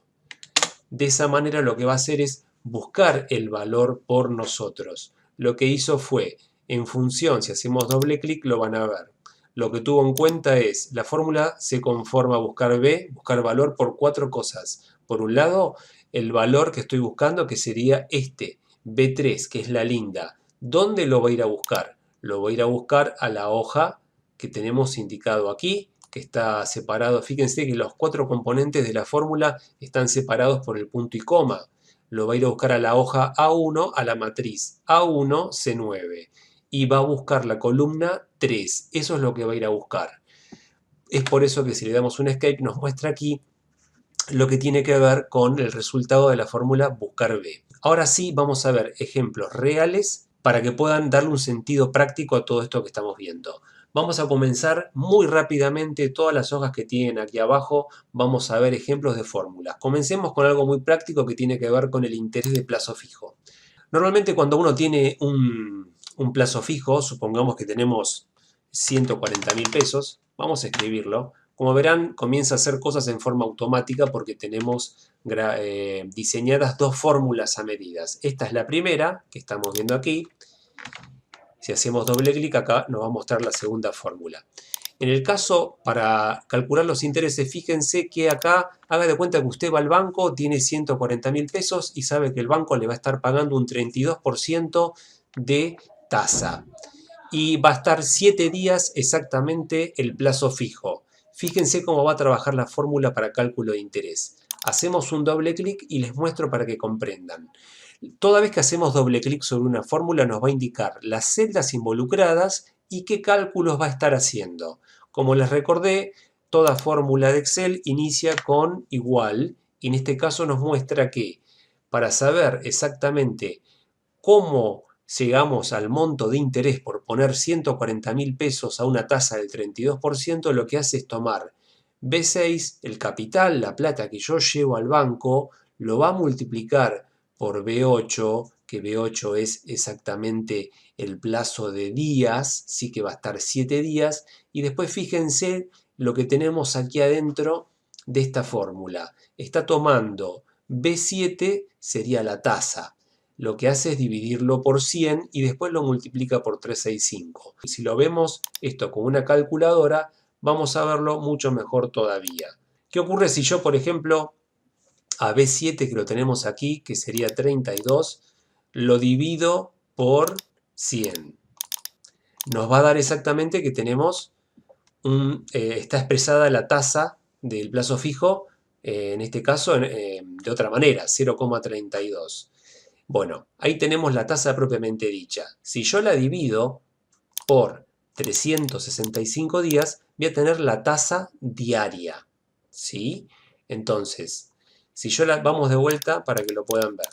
De esa manera lo que va a hacer es buscar el valor por nosotros. Lo que hizo fue, en función, si hacemos doble clic lo van a ver. Lo que tuvo en cuenta es, la fórmula se conforma a buscar B, buscar valor por 4 cosas. Por un lado, el valor que estoy buscando, que sería este, B3, que es la linda. ¿Dónde lo voy a ir a buscar? Lo voy a ir a buscar a la hoja que tenemos indicado aquí, que está separado. Fíjense que los 4 componentes de la fórmula están separados por el punto y coma. Lo va a ir a buscar a la hoja A1, a la matriz A1, C9. Y va a buscar la columna 3. Eso es lo que va a ir a buscar. Es por eso que si le damos un escape nos muestra aquí lo que tiene que ver con el resultado de la fórmula buscar B. Ahora sí vamos a ver ejemplos reales para que puedan darle un sentido práctico a todo esto que estamos viendo. Vamos a comenzar muy rápidamente, todas las hojas que tienen aquí abajo, vamos a ver ejemplos de fórmulas. Comencemos con algo muy práctico que tiene que ver con el interés de plazo fijo. Normalmente cuando uno tiene un plazo fijo, supongamos que tenemos 140.000 pesos, vamos a escribirlo. Como verán, comienza a hacer cosas en forma automática porque tenemos diseñadas 2 fórmulas a medidas. Esta es la primera que estamos viendo aquí. Si hacemos doble clic acá nos va a mostrar la segunda fórmula. En el caso, para calcular los intereses, fíjense que acá haga de cuenta que usted va al banco, tiene 140.000 pesos y sabe que el banco le va a estar pagando un 32% de tasa. Y va a estar 7 días exactamente el plazo fijo. Fíjense cómo va a trabajar la fórmula para cálculo de interés. Hacemos un doble clic y les muestro para que comprendan. Toda vez que hacemos doble clic sobre una fórmula nos va a indicar las celdas involucradas y qué cálculos va a estar haciendo. Como les recordé, toda fórmula de Excel inicia con igual y en este caso nos muestra que para saber exactamente cómo llegamos al monto de interés por poner 140.000 pesos a una tasa del 32%, lo que hace es tomar B6, el capital, la plata que yo llevo al banco, lo va a multiplicar por B8, que B8 es exactamente el plazo de días, sí que va a estar 7 días, y después fíjense lo que tenemos aquí adentro de esta fórmula. Está tomando B7, sería la tasa. Lo que hace es dividirlo por 100 y después lo multiplica por 365. Si lo vemos esto con una calculadora, vamos a verlo mucho mejor todavía. ¿Qué ocurre si yo, por ejemplo, a B7, que lo tenemos aquí, que sería 32, lo divido por 100? Nos va a dar exactamente que tenemos, está expresada la tasa del plazo fijo, en este caso de otra manera, 0,32. Bueno, ahí tenemos la tasa propiamente dicha. Si yo la divido por 365 días, voy a tener la tasa diaria. ¿Sí? Entonces, si yo vamos de vuelta para que lo puedan ver.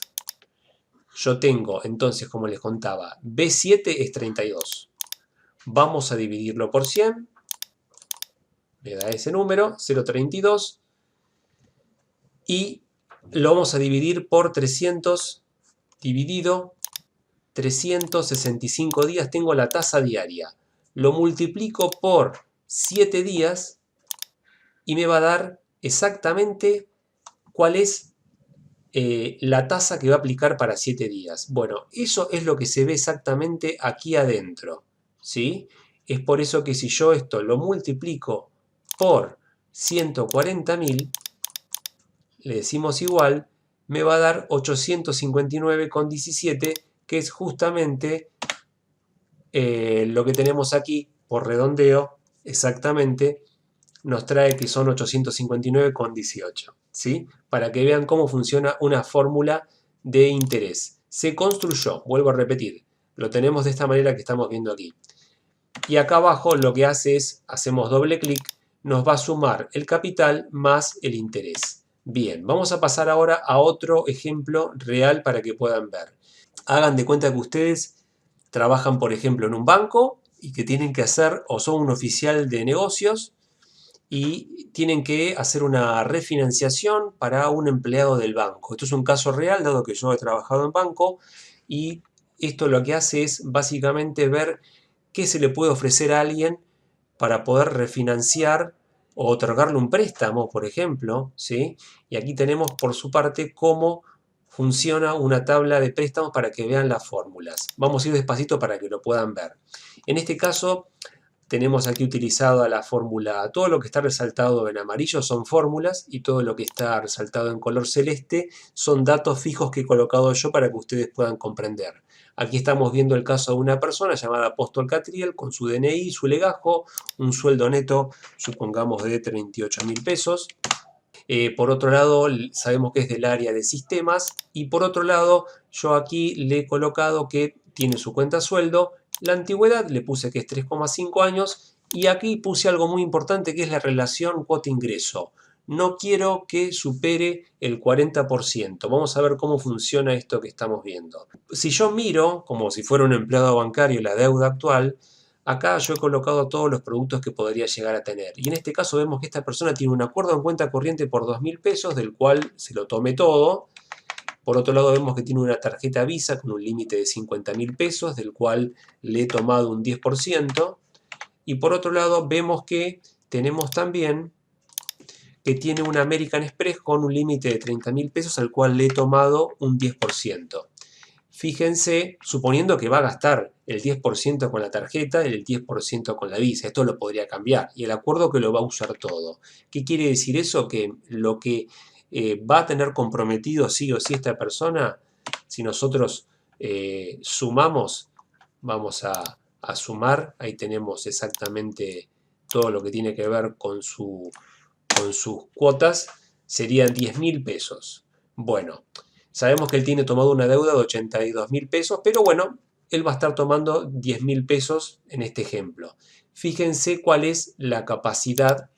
Yo tengo, entonces, como les contaba, B7 es 32. Vamos a dividirlo por 100. Me da ese número, 0,32. Y lo vamos a dividir por 300 dividido 365 días, tengo la tasa diaria. Lo multiplico por 7 días y me va a dar exactamente cuál es la tasa que va a aplicar para 7 días. Bueno, eso es lo que se ve exactamente aquí adentro, ¿sí? Es por eso que si yo esto lo multiplico por 140.000, le decimos igual, me va a dar 859,17, que es justamente lo que tenemos aquí por redondeo, exactamente, nos trae que son 859,18, ¿sí? Para que vean cómo funciona una fórmula de interés. Se construyó, vuelvo a repetir, lo tenemos de esta manera que estamos viendo aquí. Y acá abajo lo que hace es, hacemos doble clic, nos va a sumar el capital más el interés. Bien, vamos a pasar ahora a otro ejemplo real para que puedan ver. Hagan de cuenta que ustedes trabajan, por ejemplo, en un banco y que tienen que hacer, o son un oficial de negocios, y tienen que hacer una refinanciación para un empleado del banco. Esto es un caso real, dado que yo he trabajado en banco, y esto lo que hace es básicamente ver qué se le puede ofrecer a alguien para poder refinanciar o otorgarle un préstamo, por ejemplo, ¿sí? Y aquí tenemos por su parte cómo funciona una tabla de préstamos para que vean las fórmulas. Vamos a ir despacito para que lo puedan ver. En este caso tenemos aquí utilizada la fórmula, todo lo que está resaltado en amarillo son fórmulas y todo lo que está resaltado en color celeste son datos fijos que he colocado yo para que ustedes puedan comprender. Aquí estamos viendo el caso de una persona llamada Apóstol Catriel con su DNI, su legajo, un sueldo neto, supongamos de 38.000 pesos. Por otro lado, sabemos que es del área de sistemas y por otro lado, yo aquí le he colocado que tiene su cuenta sueldo, la antigüedad le puse que es 3,5 años y aquí puse algo muy importante que es la relación cuota-ingreso. No quiero que supere el 40%. Vamos a ver cómo funciona esto que estamos viendo. Si yo miro, como si fuera un empleado bancario, la deuda actual, acá yo he colocado todos los productos que podría llegar a tener. Y en este caso vemos que esta persona tiene un acuerdo en cuenta corriente por 2.000 pesos, del cual se lo tome todo. Por otro lado vemos que tiene una tarjeta Visa con un límite de 50.000 pesos, del cual le he tomado un 10%. Y por otro lado vemos que tenemos también que tiene una American Express con un límite de 30.000 pesos, al cual le he tomado un 10%. Fíjense, suponiendo que va a gastar el 10% con la tarjeta y el 10% con la Visa, esto lo podría cambiar, y el acuerdo que lo va a usar todo. ¿Qué quiere decir eso? Que lo que va a tener comprometido sí o sí esta persona, si nosotros sumamos, vamos a sumar, ahí tenemos exactamente todo lo que tiene que ver con sus cuotas, serían 10.000 pesos. Bueno, sabemos que él tiene tomado una deuda de 82.000 pesos, pero bueno, él va a estar tomando 10.000 pesos en este ejemplo. Fíjense cuál es la capacidad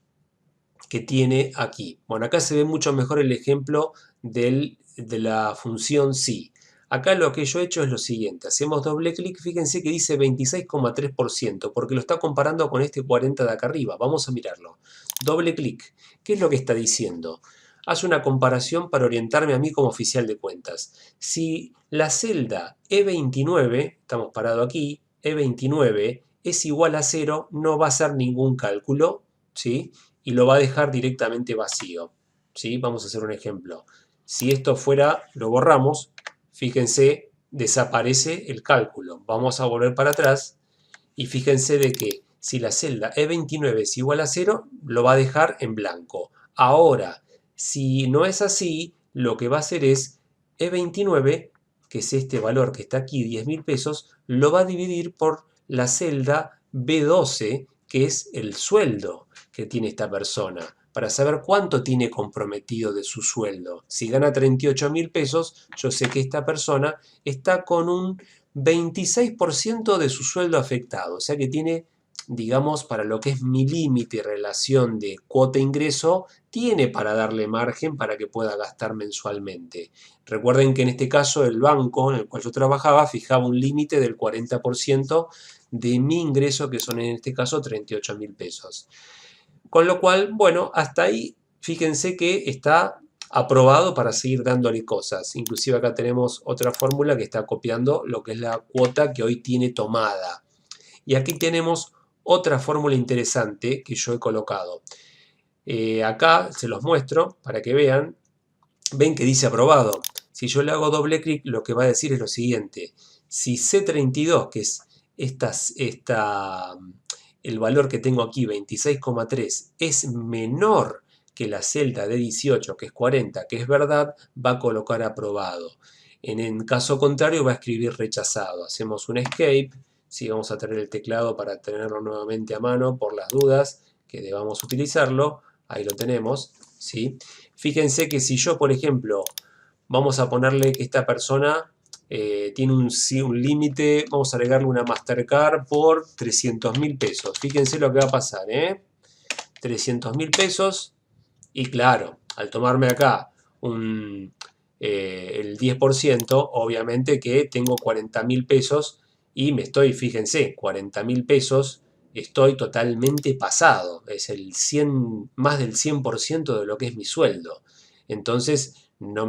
que tiene aquí. Bueno, acá se ve mucho mejor el ejemplo de la función sí. Acá lo que yo he hecho es lo siguiente, hacemos doble clic, fíjense que dice 26,3%, porque lo está comparando con este 40 de acá arriba. Vamos a mirarlo. Doble clic. ¿Qué es lo que está diciendo? Hace una comparación para orientarme a mí como oficial de cuentas. Si la celda E29, estamos parados aquí, E29 es igual a 0, no va a hacer ningún cálculo, ¿sí? Y lo va a dejar directamente vacío, ¿sí? Vamos a hacer un ejemplo. Si esto fuera, lo borramos, fíjense, desaparece el cálculo. Vamos a volver para atrás y fíjense de que si la celda E29 es igual a 0, lo va a dejar en blanco. Ahora, si no es así, lo que va a hacer es E29, que es este valor que está aquí, 10.000 pesos, lo va a dividir por la celda B12, que es el sueldo que tiene esta persona, para saber cuánto tiene comprometido de su sueldo. Si gana 38.000 pesos, yo sé que esta persona está con un 26% de su sueldo afectado, o sea que tiene, digamos, para lo que es mi límite y relación de cuota-ingreso, tiene para darle margen para que pueda gastar mensualmente. Recuerden que en este caso el banco en el cual yo trabajaba fijaba un límite del 40% de mi ingreso, que son en este caso 38.000 pesos. Con lo cual, bueno, hasta ahí fíjense que está aprobado para seguir dándole cosas. Inclusive acá tenemos otra fórmula que está copiando lo que es la cuota que hoy tiene tomada. Y aquí tenemos otra fórmula interesante que yo he colocado. Acá se los muestro para que vean. Ven que dice aprobado. Si yo le hago doble clic, lo que va a decir es lo siguiente. Si C32, que es el valor que tengo aquí, 26,3, es menor que la celda de 18, que es 40, que es verdad, va a colocar aprobado. En caso contrario va a escribir rechazado. Hacemos un escape. Si vamos a tener el teclado para tenerlo nuevamente a mano por las dudas que debamos utilizarlo. Ahí lo tenemos, ¿sí? Fíjense que si yo, por ejemplo, vamos a ponerle que esta persona tiene un límite, vamos a agregarle una Mastercard por 300.000 pesos. Fíjense lo que va a pasar, 300.000 pesos y claro, al tomarme acá el 10%, obviamente que tengo 40.000 pesos y me estoy, fíjense, 40.000 pesos estoy totalmente pasado, es más del 100% de lo que es mi sueldo. Entonces, no,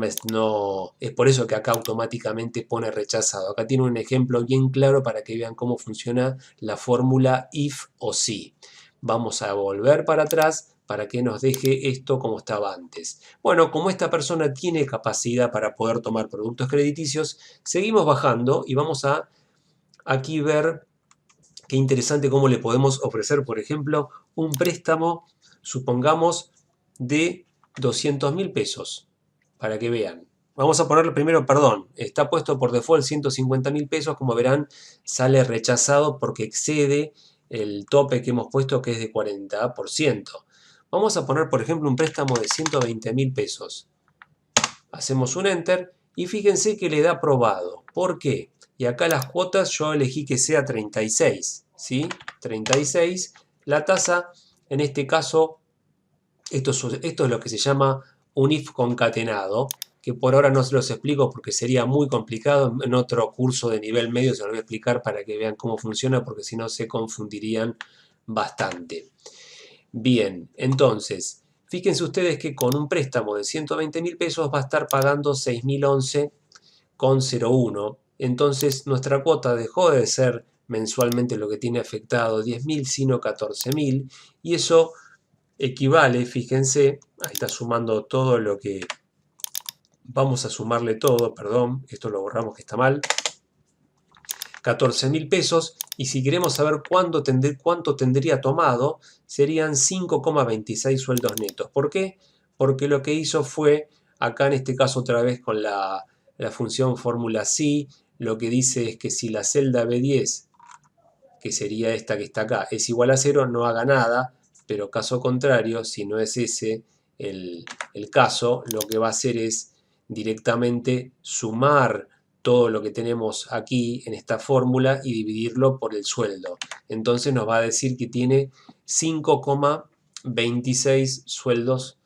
es por eso que acá automáticamente pone rechazado. Acá tiene un ejemplo bien claro para que vean cómo funciona la fórmula if o si. Vamos a volver para atrás para que nos deje esto como estaba antes. Bueno, como esta persona tiene capacidad para poder tomar productos crediticios, seguimos bajando y vamos a aquí ver qué interesante cómo le podemos ofrecer, por ejemplo, un préstamo, supongamos, de 200.000 pesos, para que vean. Vamos a ponerlo primero, perdón, está puesto por default 150.000 pesos, como verán, sale rechazado porque excede el tope que hemos puesto, que es de 40%. Vamos a poner, por ejemplo, un préstamo de 120.000 pesos. Hacemos un Enter y fíjense que le da aprobado. ¿Por qué? Y acá las cuotas yo elegí que sea 36, ¿sí? 36. La tasa, en este caso, esto es lo que se llama un if concatenado, que por ahora no se los explico porque sería muy complicado. En otro curso de nivel medio se los voy a explicar para que vean cómo funciona, porque si no se confundirían bastante. Bien, entonces, fíjense ustedes que con un préstamo de 120.000 pesos va a estar pagando 6.011,01. Entonces, nuestra cuota dejó de ser mensualmente lo que tiene afectado 10.000, sino 14.000. Y eso equivale, fíjense, ahí está sumando todo lo que... Vamos a sumarle todo, perdón, esto lo borramos que está mal. 14.000 pesos, y si queremos saber cuánto tendría tomado, serían 5,26 sueldos netos. ¿Por qué? Porque lo que hizo fue, acá en este caso otra vez con la función fórmula si, lo que dice es que si la celda B10, que sería esta que está acá, es igual a 0, no haga nada, pero caso contrario, si no es ese el caso, lo que va a hacer es directamente sumar todo lo que tenemos aquí en esta fórmula y dividirlo por el sueldo. Entonces nos va a decir que tiene 5,26 sueldos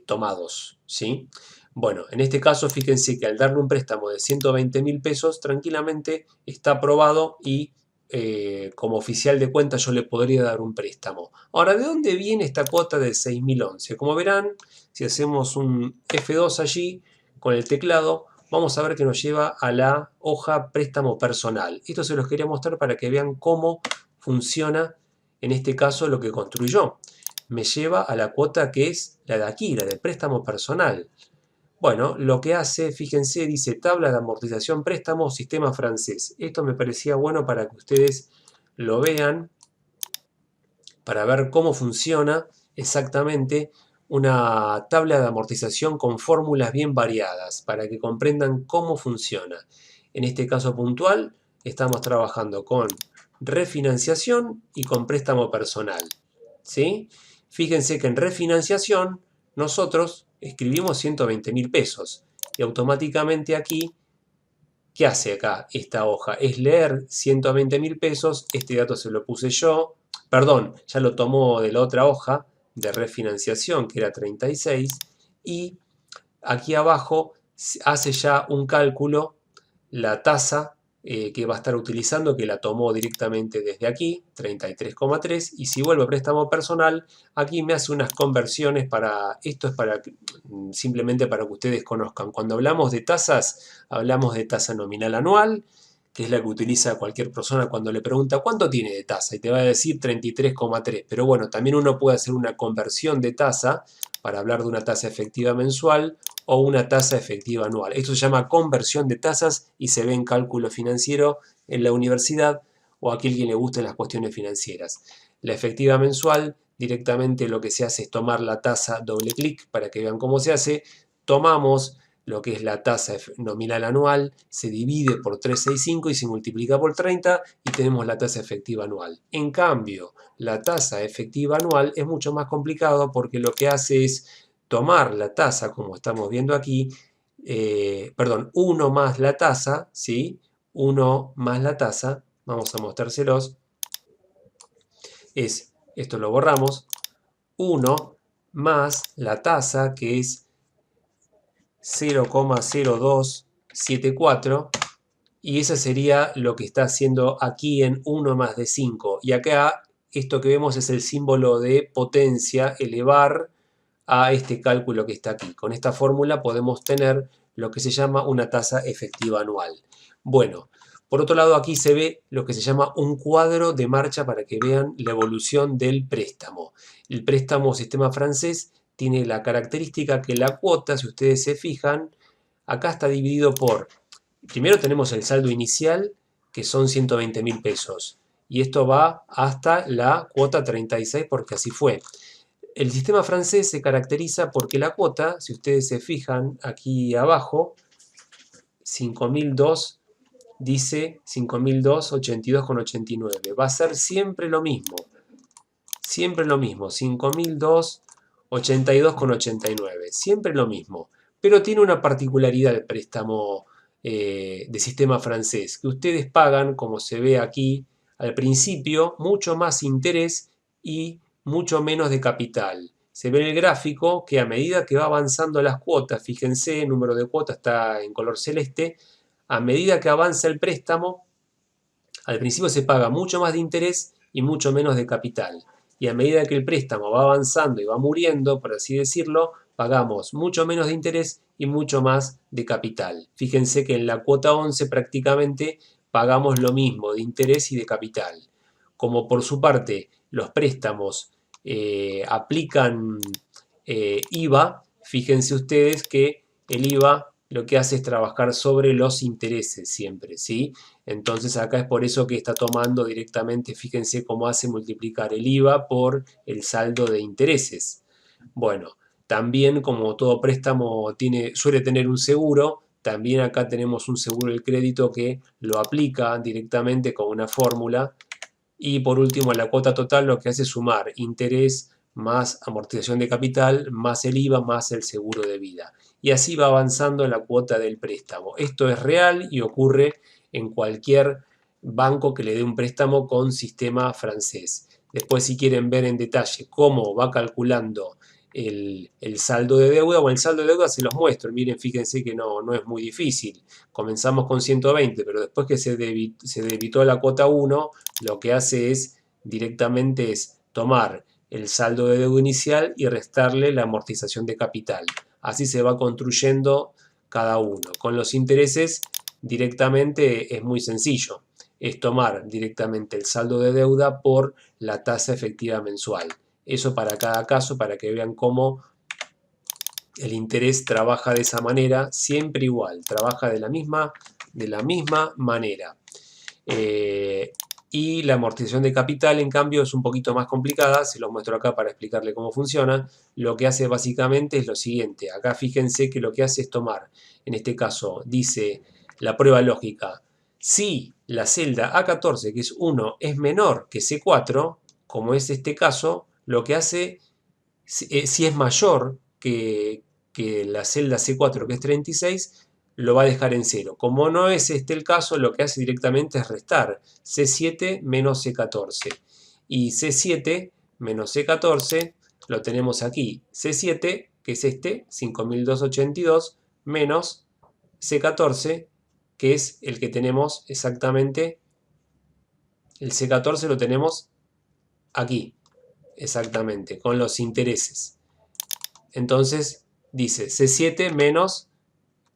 tomados, ¿sí? Bueno, en este caso fíjense que al darle un préstamo de 120.000 pesos, tranquilamente está aprobado y como oficial de cuenta yo le podría dar un préstamo. Ahora, ¿de dónde viene esta cuota de 6.011? Como verán, si hacemos un F2 allí con el teclado, vamos a ver que nos lleva a la hoja préstamo personal. Esto se los quería mostrar para que vean cómo funciona en este caso lo que construyó. Me lleva a la cuota que es la de aquí, la de préstamo personal. Bueno, lo que hace, fíjense, dice tabla de amortización préstamo sistema francés. Esto me parecía bueno para que ustedes lo vean, para ver cómo funciona exactamente una tabla de amortización con fórmulas bien variadas, para que comprendan cómo funciona. En este caso puntual, estamos trabajando con refinanciación y con préstamo personal, ¿sí? Fíjense que en refinanciación nosotros escribimos 120.000 pesos y automáticamente aquí, ¿qué hace acá esta hoja? Es leer 120.000 pesos, este dato se lo puse yo, perdón, ya lo tomó de la otra hoja de refinanciación que era 36 y aquí abajo hace ya un cálculo, la tasa que va a estar utilizando, que la tomó directamente desde aquí, 33,3, y si vuelvo a préstamo personal, aquí me hace unas conversiones para, esto es para simplemente para que ustedes conozcan. Cuando hablamos de tasas, hablamos de tasa nominal anual, que es la que utiliza cualquier persona cuando le pregunta cuánto tiene de tasa, y te va a decir 33,3, pero bueno, también uno puede hacer una conversión de tasa para hablar de una tasa efectiva mensual o una tasa efectiva anual. Esto se llama conversión de tasas y se ve en cálculo financiero en la universidad o a aquel que le gusten las cuestiones financieras. La efectiva mensual, directamente lo que se hace es tomar la tasa, doble clic para que vean cómo se hace, tomamos lo que es la tasa nominal anual, se divide por 365 y se multiplica por 30 y tenemos la tasa efectiva anual. En cambio, la tasa efectiva anual es mucho más complicado porque lo que hace es tomar la tasa, como estamos viendo aquí, perdón, 1 más la tasa, ¿sí? 1 más la tasa, vamos a mostrárselos, esto lo borramos, 1 más la tasa, que es 0,0274, Y esa sería lo que está haciendo aquí en 1 más de 5. Y acá esto que vemos es el símbolo de potencia, elevar a este cálculo que está aquí. Con esta fórmula podemos tener lo que se llama una tasa efectiva anual. Bueno, por otro lado aquí se ve lo que se llama un cuadro de marcha para que vean la evolución del préstamo. El préstamo sistema francés tiene la característica que la cuota, si ustedes se fijan, acá está dividido por, primero tenemos el saldo inicial, que son 120.000 pesos. Y esto va hasta la cuota 36 porque así fue. El sistema francés se caracteriza porque la cuota, si ustedes se fijan aquí abajo, 5.002 dice 5.002, 82,89. Va a ser siempre lo mismo. Siempre lo mismo. 5.002, 82,89. Siempre lo mismo. Pero tiene una particularidad el préstamo de sistema francés, que ustedes pagan, como se ve aquí al principio, mucho más interés y mucho menos de capital. Se ve en el gráfico que a medida que va avanzando las cuotas, fíjense, el número de cuotas está en color celeste, a medida que avanza el préstamo, al principio se paga mucho más de interés y mucho menos de capital. Y a medida que el préstamo va avanzando y va muriendo, por así decirlo, pagamos mucho menos de interés y mucho más de capital. Fíjense que en la cuota 11 prácticamente pagamos lo mismo de interés y de capital. Como por su parte los préstamos aplican IVA, fíjense ustedes que el IVA lo que hace es trabajar sobre los intereses siempre, ¿sí? Entonces acá es por eso que está tomando directamente, fíjense cómo hace multiplicar el IVA por el saldo de intereses. Bueno, también como todo préstamo suele tener un seguro, también acá tenemos un seguro del crédito que lo aplica directamente con una fórmula. Y por último, la cuota total lo que hace es sumar interés más amortización de capital, más el IVA, más el seguro de vida. Y así va avanzando la cuota del préstamo. Esto es real y ocurre en cualquier banco que le dé un préstamo con sistema francés. Después, si quieren ver en detalle cómo va calculando el saldo de deuda, o el saldo de deuda se los muestro. Miren, fíjense que no es muy difícil. Comenzamos con 120, pero después que se debitó la cuota 1, lo que hace es directamente tomar el saldo de deuda inicial y restarle la amortización de capital. Así se va construyendo cada uno. Con los intereses directamente es muy sencillo. Es tomar directamente el saldo de deuda por la tasa efectiva mensual. Eso para cada caso, para que vean cómo el interés trabaja de esa manera, siempre igual, trabaja de la misma manera. Y la amortización de capital, en cambio, es un poquito más complicada, se lo muestro acá para explicarle cómo funciona. Lo que hace básicamente es lo siguiente, acá fíjense que lo que hace es tomar, en este caso dice la prueba lógica, si la celda A14, que es 1, es menor que C4, como es este caso, lo que hace, si es mayor que la celda C4, que es 36, lo va a dejar en 0. Como no es este el caso, lo que hace directamente es restar C7 menos C14. Y C7 menos C14 lo tenemos aquí. C7, que es este, 5.282, menos C14, que es el que tenemos exactamente. El C14 lo tenemos aquí, exactamente, con los intereses. Entonces dice C7 menos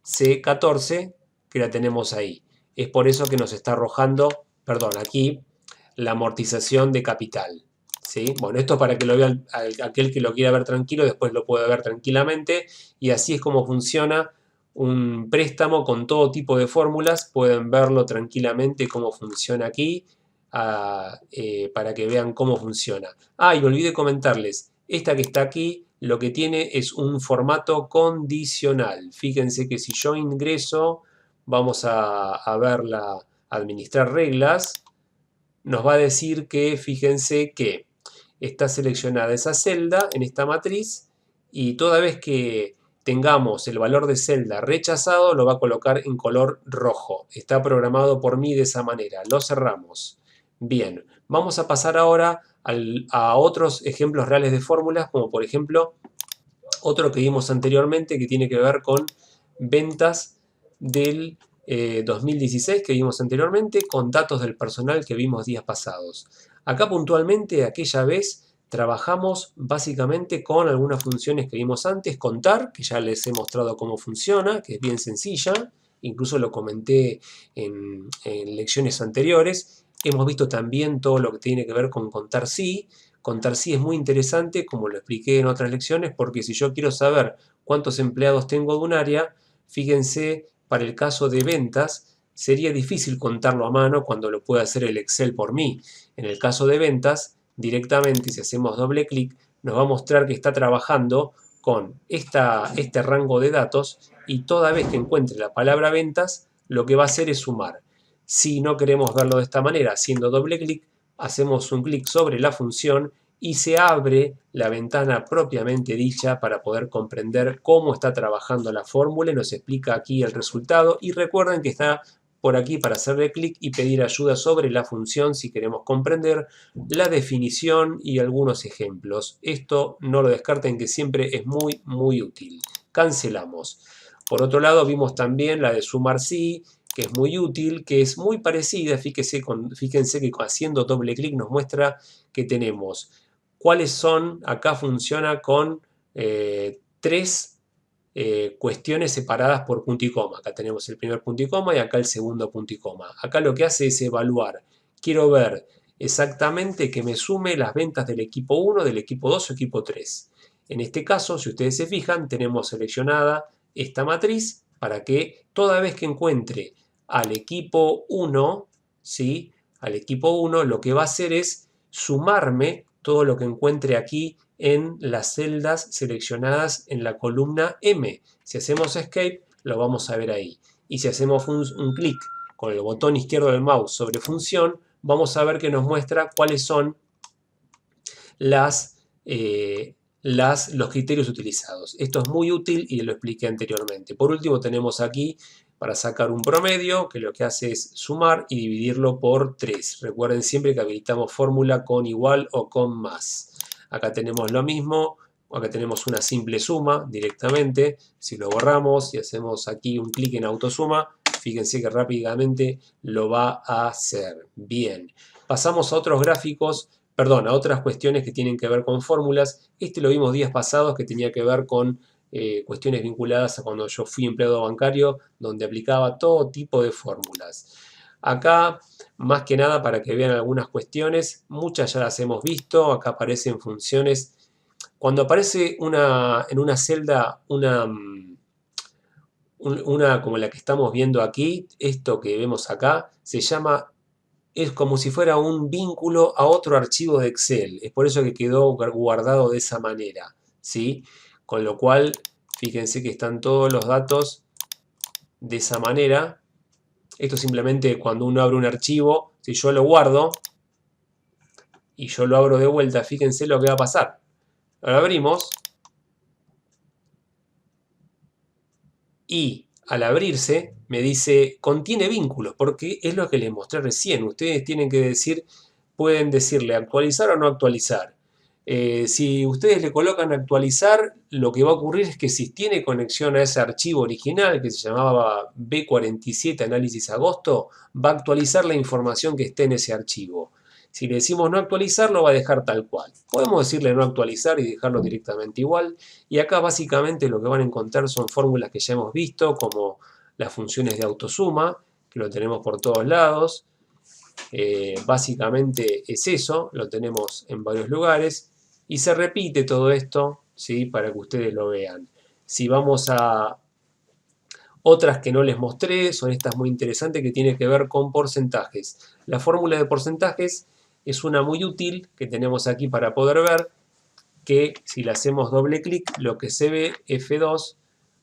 C14, que la tenemos ahí. Es por eso que nos está arrojando, perdón, aquí la amortización de capital. ¿Sí? Bueno, esto para que lo vea aquel que lo quiera ver tranquilo, después lo puede ver tranquilamente. Y así es como funciona un préstamo con todo tipo de fórmulas. Pueden verlo tranquilamente cómo funciona aquí, para que vean cómo funciona. Y olvidé comentarles, esta que está aquí lo que tiene es un formato condicional. Fíjense que si yo ingreso, vamos a verla, administrar reglas, nos va a decir que, fíjense que está seleccionada esa celda en esta matriz y toda vez que tengamos el valor de celda rechazado, lo va a colocar en color rojo. Está programado por mí de esa manera. Lo cerramos. Bien, vamos a pasar ahora a otros ejemplos reales de fórmulas, como por ejemplo otro que vimos anteriormente que tiene que ver con ventas del 2016 que vimos anteriormente con datos del personal que vimos días pasados. Acá puntualmente, aquella vez, trabajamos básicamente con algunas funciones que vimos antes, contar, que ya les he mostrado cómo funciona, que es bien sencilla, incluso lo comenté en lecciones anteriores. Hemos visto también todo lo que tiene que ver con contar sí. Contar sí es muy interesante, como lo expliqué en otras lecciones, porque si yo quiero saber cuántos empleados tengo de un área, fíjense, para el caso de ventas, sería difícil contarlo a mano cuando lo puede hacer el Excel por mí. En el caso de ventas, directamente, si hacemos doble clic, nos va a mostrar que está trabajando con este rango de datos y toda vez que encuentre la palabra ventas, lo que va a hacer es sumar. Si no queremos verlo de esta manera, haciendo doble clic, hacemos un clic sobre la función y se abre la ventana propiamente dicha para poder comprender cómo está trabajando la fórmula y nos explica aquí el resultado. Y recuerden que está por aquí para hacerle clic y pedir ayuda sobre la función si queremos comprender la definición y algunos ejemplos. Esto no lo descarten, que siempre es muy útil. Cancelamos. Por otro lado, vimos también la de sumar sí, que es muy útil, que es muy parecida. Fíjense que haciendo doble clic nos muestra que tenemos cuáles son. Acá funciona con tres cuestiones separadas por punto y coma. Acá tenemos el primer punto y coma y acá el segundo punto y coma. Acá lo que hace es evaluar. Quiero ver exactamente que me sume las ventas del equipo 1, del equipo 2 o equipo 3. En este caso, si ustedes se fijan, tenemos seleccionada esta matriz para que toda vez que encuentre al equipo 1, ¿sí? Al equipo 1, lo que va a hacer es sumarme todo lo que encuentre aquí en las celdas seleccionadas en la columna M. Si hacemos Escape, lo vamos a ver ahí. Y si hacemos un clic con el botón izquierdo del mouse sobre función, vamos a ver que nos muestra cuáles son los criterios utilizados. Esto es muy útil y lo expliqué anteriormente. Por último, tenemos aquí para sacar un promedio, que lo que hace es sumar y dividirlo por 3. Recuerden siempre que habilitamos fórmula con igual o con más. Acá tenemos lo mismo, acá tenemos una simple suma directamente. Si lo borramos y hacemos aquí un clic en autosuma, fíjense que rápidamente lo va a hacer. Bien, pasamos a otros gráficos, perdón, a otras cuestiones que tienen que ver con fórmulas. Este lo vimos días pasados, que tenía que ver con cuestiones vinculadas a cuando yo fui empleado bancario, donde aplicaba todo tipo de fórmulas. Acá, más que nada, para que vean algunas cuestiones, muchas ya las hemos visto. Acá aparecen funciones. Cuando aparece en una celda una como la que estamos viendo aquí, esto que vemos acá, se llama, es como si fuera un vínculo a otro archivo de Excel. Es por eso que quedó guardado de esa manera, ¿sí? Con lo cual, fíjense que están todos los datos de esa manera. Esto simplemente cuando uno abre un archivo, si yo lo guardo y yo lo abro de vuelta, fíjense lo que va a pasar. Lo abrimos y al abrirse me dice contiene vínculos, porque es lo que les mostré recién. Ustedes tienen que decir, pueden decirle actualizar o no actualizar. Si ustedes le colocan actualizar, lo que va a ocurrir es que si tiene conexión a ese archivo original que se llamaba B47 análisis agosto, va a actualizar la información que esté en ese archivo. Si le decimos no actualizar, lo va a dejar tal cual. Podemos decirle no actualizar y dejarlo directamente igual. Y acá básicamente lo que van a encontrar son fórmulas que ya hemos visto, como las funciones de autosuma, que lo tenemos por todos lados. Básicamente es eso, lo tenemos en varios lugares. Y se repite todo esto, ¿sí? Para que ustedes lo vean. Si vamos a otras que no les mostré, son estas muy interesantes que tienen que ver con porcentajes. La fórmula de porcentajes es una muy útil que tenemos aquí para poder ver que si le hacemos doble clic, lo que se ve, F2,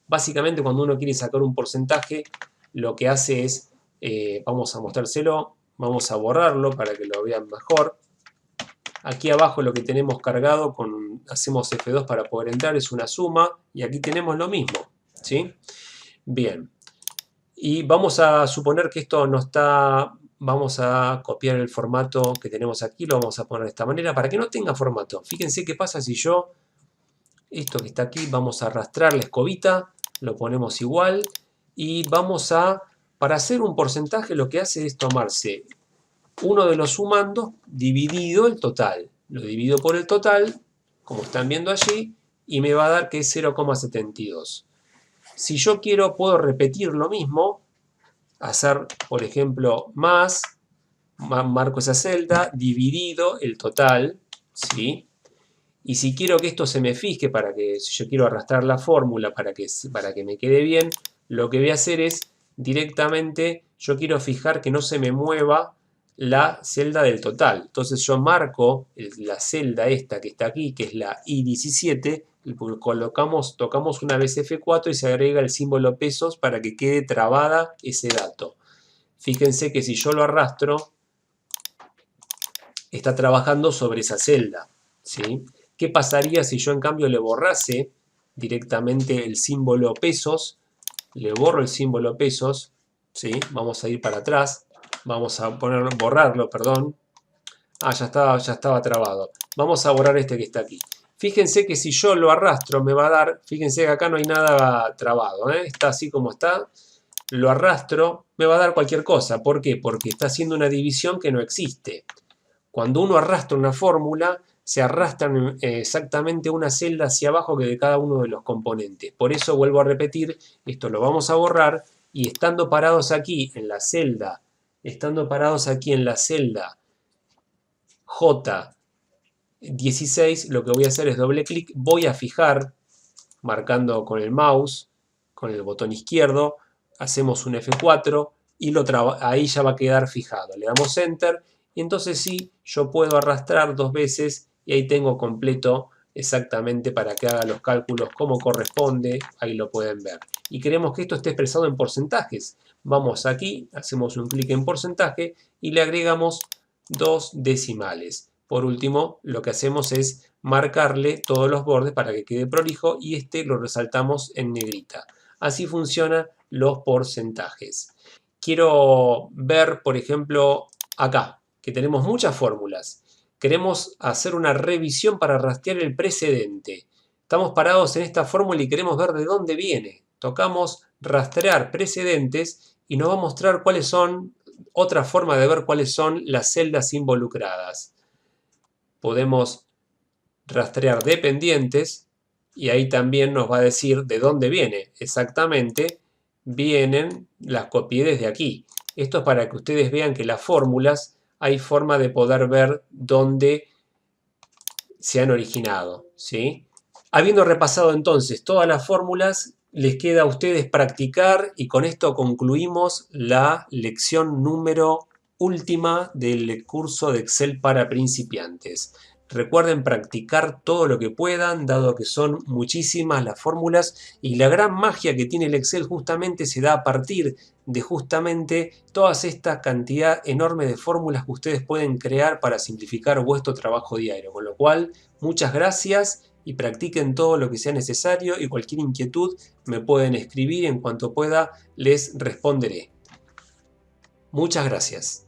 básicamente cuando uno quiere sacar un porcentaje, lo que hace es, vamos a mostrárselo, vamos a borrarlo para que lo vean mejor. Aquí abajo lo que tenemos cargado, hacemos F2 para poder entrar, es una suma, y aquí tenemos lo mismo, ¿sí? Bien, y vamos a suponer que esto no está, vamos a copiar el formato que tenemos aquí, lo vamos a poner de esta manera para que no tenga formato. Fíjense qué pasa si yo, esto que está aquí, vamos a arrastrar la escobita, lo ponemos igual y vamos a Para hacer un porcentaje lo que hace es tomarse uno de los sumandos dividido el total. Lo divido por el total, como están viendo allí, y me va a dar que es 0,72. Si yo quiero, puedo repetir lo mismo, hacer, por ejemplo, marco esa celda, dividido el total, ¿sí? Y si quiero que esto se me fije, si yo quiero arrastrar la fórmula para que me quede bien, lo que voy a hacer es directamente, yo quiero fijar que no se me mueva la celda del total. Entonces yo marco la celda esta que está aquí, que es la I17, tocamos una vez F4 y se agrega el símbolo pesos para que quede trabada ese dato. Fíjense que si yo lo arrastro, está trabajando sobre esa celda, ¿sí? ¿Qué pasaría si yo en cambio le borrase directamente el símbolo pesos? Le borro el símbolo pesos, ¿sí? Vamos a ir para atrás, vamos a borrarlo, perdón. Ya estaba trabado. Vamos a borrar este que está aquí. Fíjense que si yo lo arrastro me va a dar, fíjense que acá no hay nada trabado, ¿eh? Está así como está. Lo arrastro, me va a dar cualquier cosa. ¿Por qué? Porque está haciendo una división que no existe. Cuando uno arrastra una fórmula, se arrastran exactamente una celda hacia abajo que de cada uno de los componentes. Por eso vuelvo a repetir, esto lo vamos a borrar y estando parados aquí en la celda, J16, lo que voy a hacer es doble clic, voy a fijar, marcando con el mouse, con el botón izquierdo, hacemos un F4 y ahí ya va a quedar fijado. Le damos Enter y entonces sí, yo puedo arrastrar dos veces y ahí tengo completo exactamente para que haga los cálculos como corresponde. Ahí lo pueden ver. Y queremos que esto esté expresado en porcentajes. Vamos aquí, hacemos un clic en porcentaje y le agregamos 2 decimales. Por último, lo que hacemos es marcarle todos los bordes para que quede prolijo y este lo resaltamos en negrita. Así funcionan los porcentajes. Quiero ver, por ejemplo, acá, que tenemos muchas fórmulas. Queremos hacer una revisión para rastrear el precedente. Estamos parados en esta fórmula y queremos ver de dónde viene. Tocamos rastrear precedentes y nos va a mostrar cuáles son, otra forma de ver cuáles son las celdas involucradas. Podemos rastrear dependientes y ahí también nos va a decir de dónde viene. Exactamente, las copié desde aquí. Esto es para que ustedes vean que las fórmulas hay forma de poder ver dónde se han originado, ¿sí? Habiendo repasado entonces todas las fórmulas, les queda a ustedes practicar y con esto concluimos la lección número última del curso de Excel para principiantes. Recuerden practicar todo lo que puedan, dado que son muchísimas las fórmulas y la gran magia que tiene el Excel justamente se da a partir de justamente toda esta cantidad enorme de fórmulas que ustedes pueden crear para simplificar vuestro trabajo diario. Con lo cual, muchas gracias y practiquen todo lo que sea necesario y cualquier inquietud me pueden escribir, en cuanto pueda les responderé. Muchas gracias.